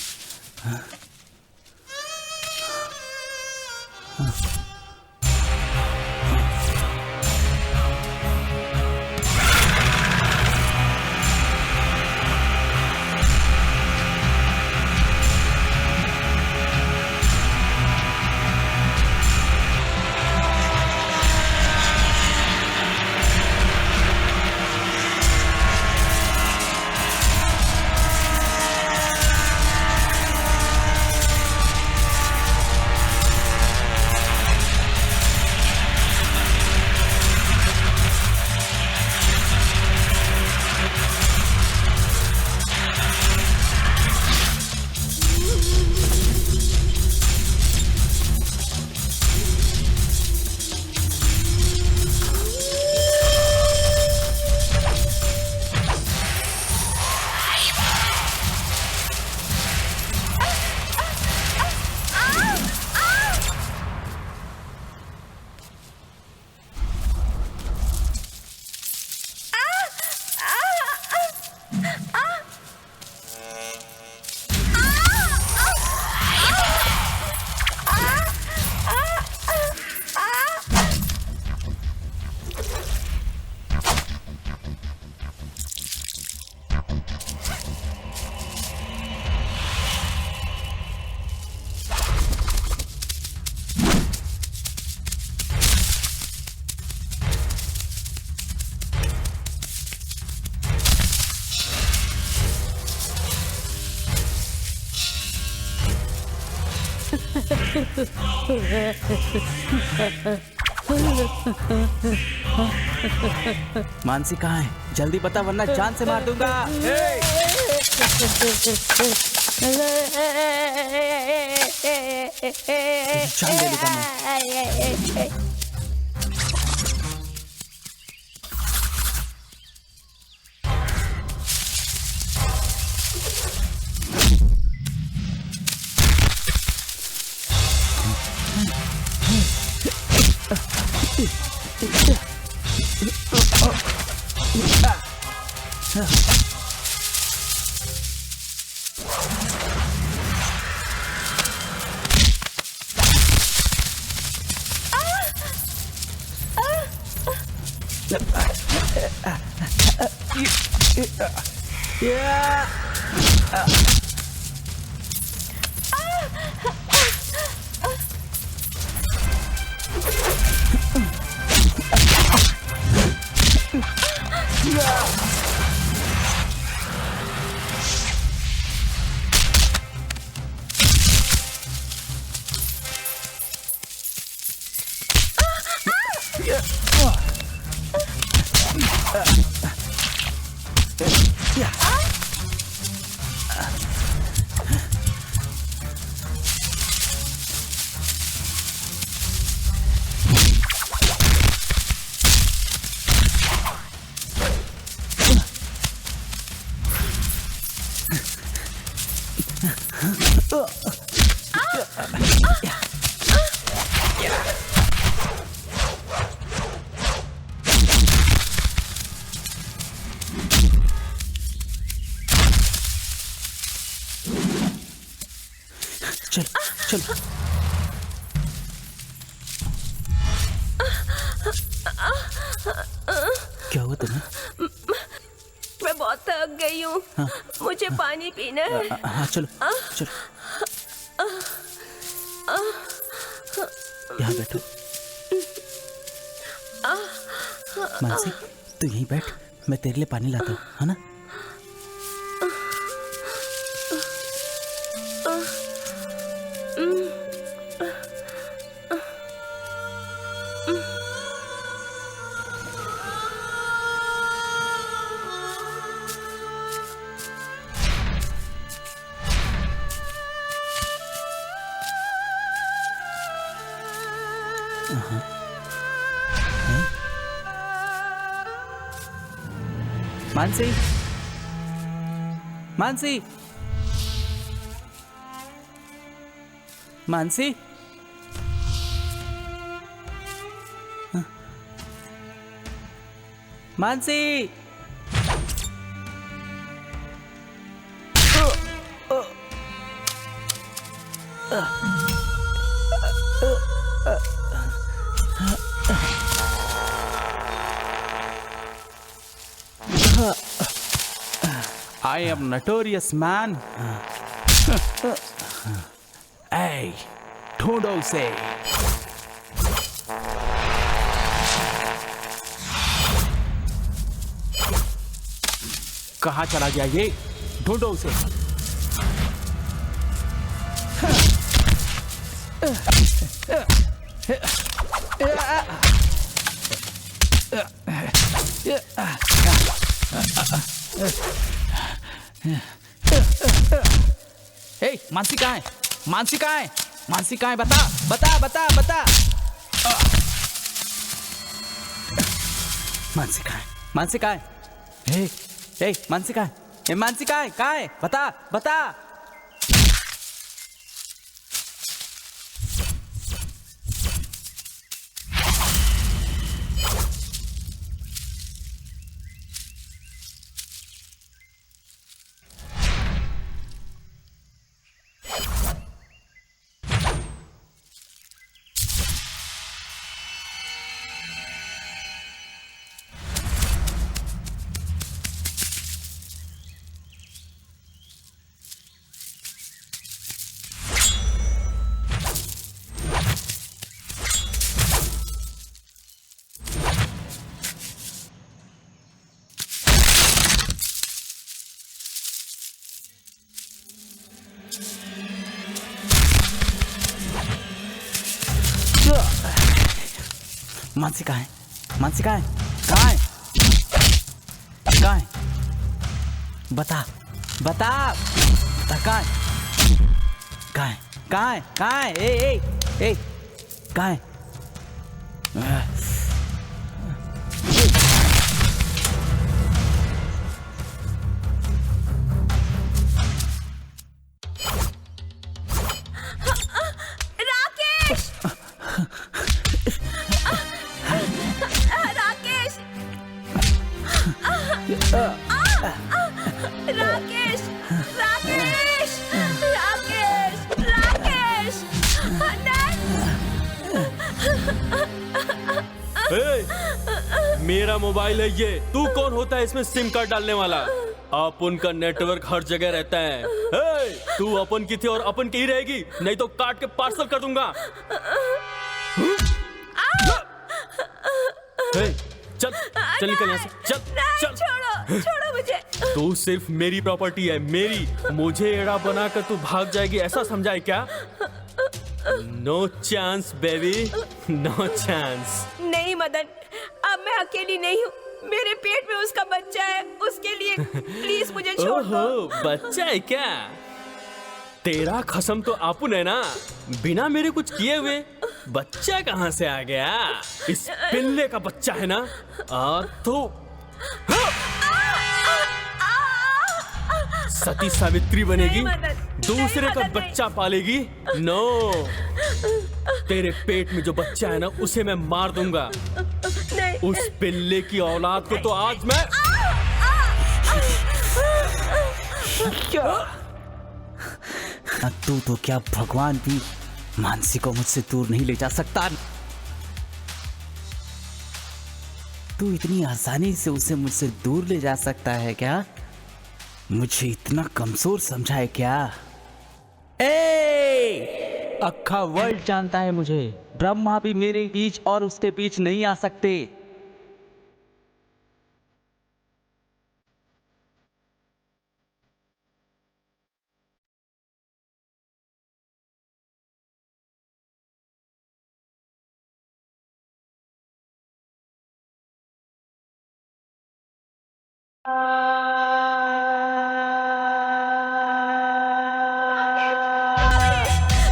Mansi कहाँ है? जल्दी बता वरना जान से मार दूंगा। जान ले लूंगा मैं। चल चल। क्या हुआ तुम्हें? मैं बहुत थक गई हूँ। हाँ। मुझे पानी पीना है। हाँ चलो चलो, यहाँ बैठो। मानसी तू यहीं बैठ, मैं तेरे लिए पानी लाता हूँ, है ना? Mansi, Mansi, Mansi, Mansi, I am notorious man. Hey, ढूंढो उसे। कहाँ चला गया ये? ढूंढो उसे। हे, मानसी कहाँ है? मानसी कहाँ है? मानसी कहाँ है? बता बता बता बता। मानसी कहाँ है? मानसी कहाँ है? हे, हे, मानसी कहाँ है? हे, मानसी कहाँ है? कहाँ है? बता बता। मानसी कहाँ है? मानसी कहाँ है? कहाँ है? कहाँ है? बता बता बता। कहाँ है? कहाँ है? कहाँ है? कहाँ है? ए ए ए कहाँ है? राकेश! राकेश राकेश राकेश राकेश मेरा मोबाइल है ये। तू कौन होता है इसमें सिम कार्ड डालने वाला? अपन का नेटवर्क हर जगह रहता है। तू अपन की थी और अपन की ही रहेगी, नहीं तो काट के पार्सल कर दूंगा। चल चल निकल यहाँ से, चल चल। छोड़ो छोड़ो मुझे। तू सिर्फ मेरी प्रॉपर्टी है, मेरी। मुझे एड़ा बनाकर तू भाग जाएगी ऐसा समझा है क्या? No chance baby, no chance. नहीं मदन, अब मैं अकेली नहीं हूँ। मेरे पेट में उसका बच्चा है, उसके लिए प्लीज मुझे छोड़ दो। ओहो, बच्चा है क्या? तेरा कसम तो आपुन है ना, बिना मेरे कुछ किए हुए बच्चा कहाँ से आ गया? इस पिल्ले का बच्चा है ना? तो सती सावित्री बनेगी, दूसरे का बच्चा पालेगी। नो, तेरे पेट में जो बच्चा है ना, उसे मैं मार दूंगा। उस पिल्ले की औलाद को तो आज मैं क्या? तू तो क्या भगवान भी मानसी को मुझसे दूर नहीं ले जा सकता। तू इतनी आसानी से उसे मुझसे दूर ले जा सकता है क्या? मुझे इतना कमजोर समझा है क्या? अक्खा वर्ल्ड जानता है मुझे। ब्रह्मा भी मेरे बीच और उसके बीच नहीं आ सकते।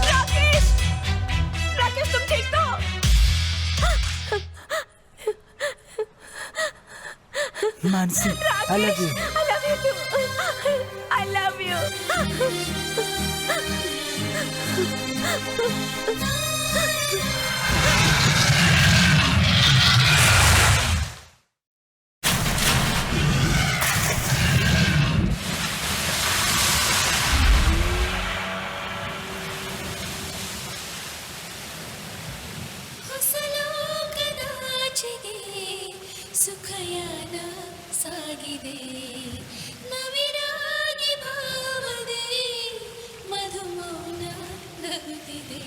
राकेश राकेश तुम ठीक तो? Mansi, I love you. I love you too. I love you. ಸುಖಯಾನ ಸಾಗಿದೆ ನವಿರಾಗಿ ಭಾವದೆ ಮಧುಮೌನ ನಗುತ್ತಿದೆ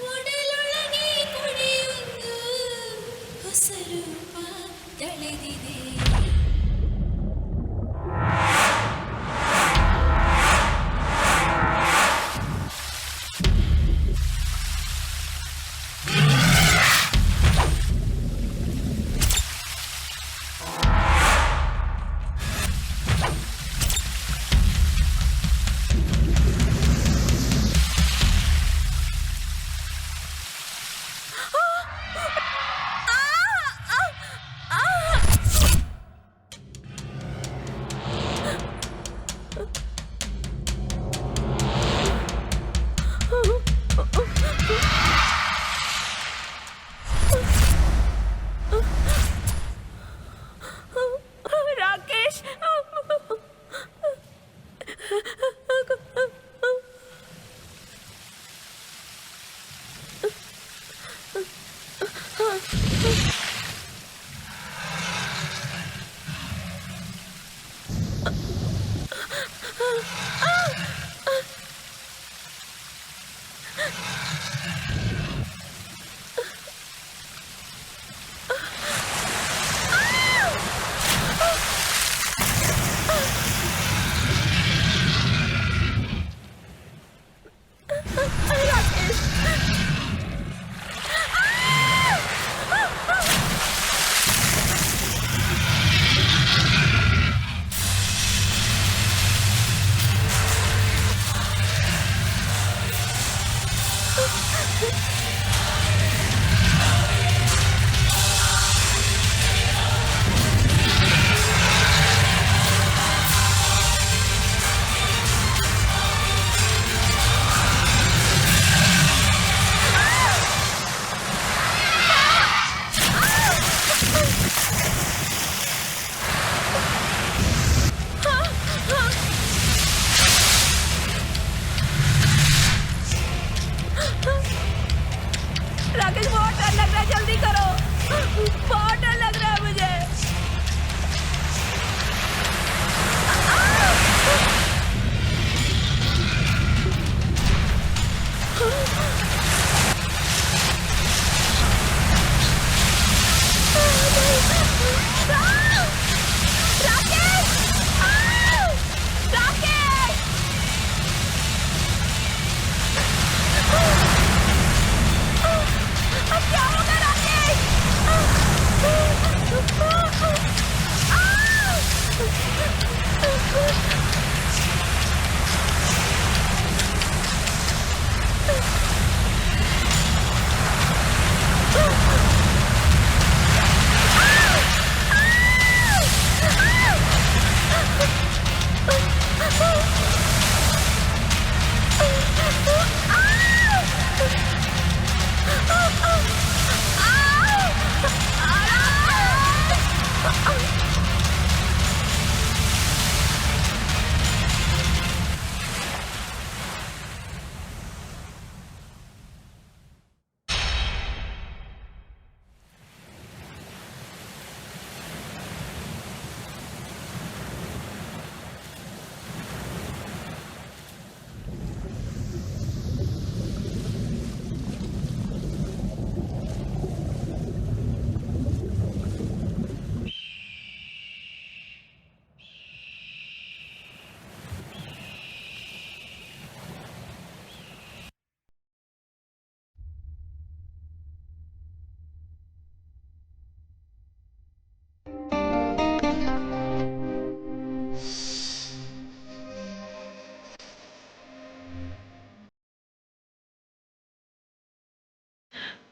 ಒಡಲೊಳಗೆ ಕುಡಿಯೊಂದು ಹೊಸ ರೂಪ ತಳೆದಿದೆ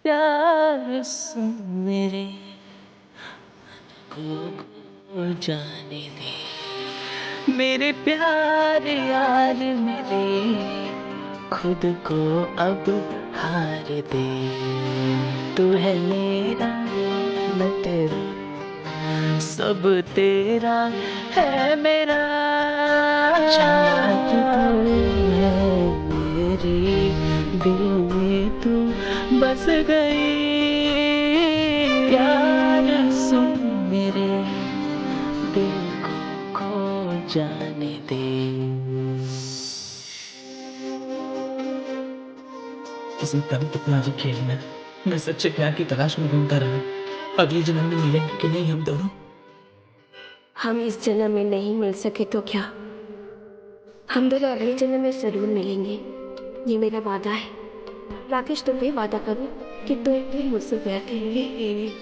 प्यार सुन मेरे को जाने दे, मेरे प्यार यार मेरे खुद को अब हार दे। तू है मेरा मैं तेरा, सब तेरा है मेरा। चाहत तू है मेरी, दिल में तू बस गई। प्यार सुन मेरे दिल को खो जाने दे। किसी कभी कितना भी खेलना, मैं सच्चे प्यार की तलाश में घूमता रहा। अगले जन्म में मिलेंगे कि नहीं हम दोनों? हम इस जन्म में नहीं मिल सके तो क्या, हम दोनों अगले जन्म में जरूर मिलेंगे, ये मेरा वादा है। राकेश, तुम भी वादा करो कि तुम भी मुझसे प्यार करोगे।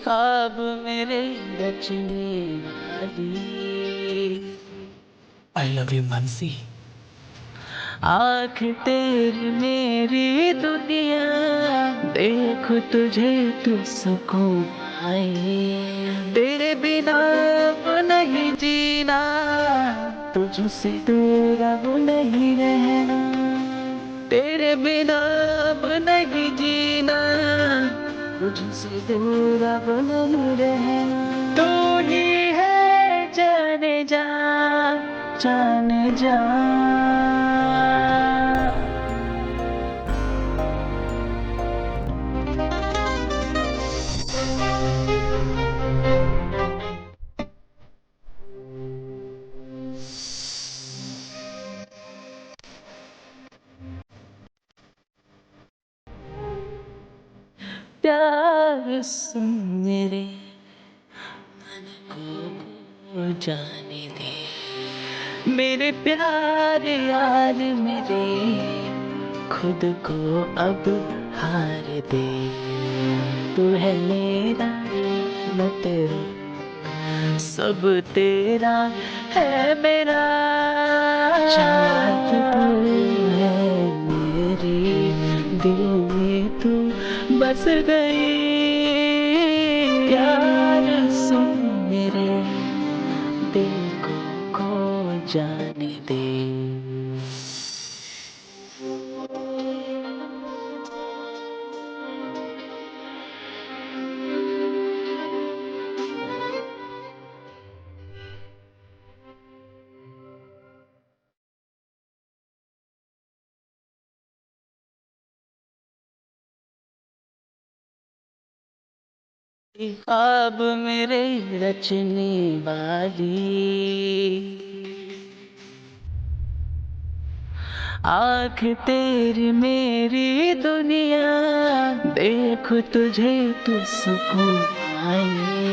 ख्वाब मेरे रचने वाली, आई लव यू मानसी। आँख तेरी मेरी दुनिया, देख तुझे तू सुकून आए। तेरे बिना अब नहीं जीना, तुझसे दूर अब नहीं रहना। तेरे बिना अब नहीं जीना, तुझसे दूर अब नहीं रहना। तू ही है जाने जा, जाने जा। प्यार सुन मेरे मन को जाने दे, मेरे प्यार यार मेरे खुद को अब हार दे। तू है मेरा मैं तेरा, सब तेरा है मेरा। चाहत तू है मेरी, दिल में तू बस गई। प्यार सुन मेरे दिल को खो जाने दे। ख्वाब मेरे रचने वाली, आँख तेरी मेरी दुनिया, देख तुझे तू सुकून आए।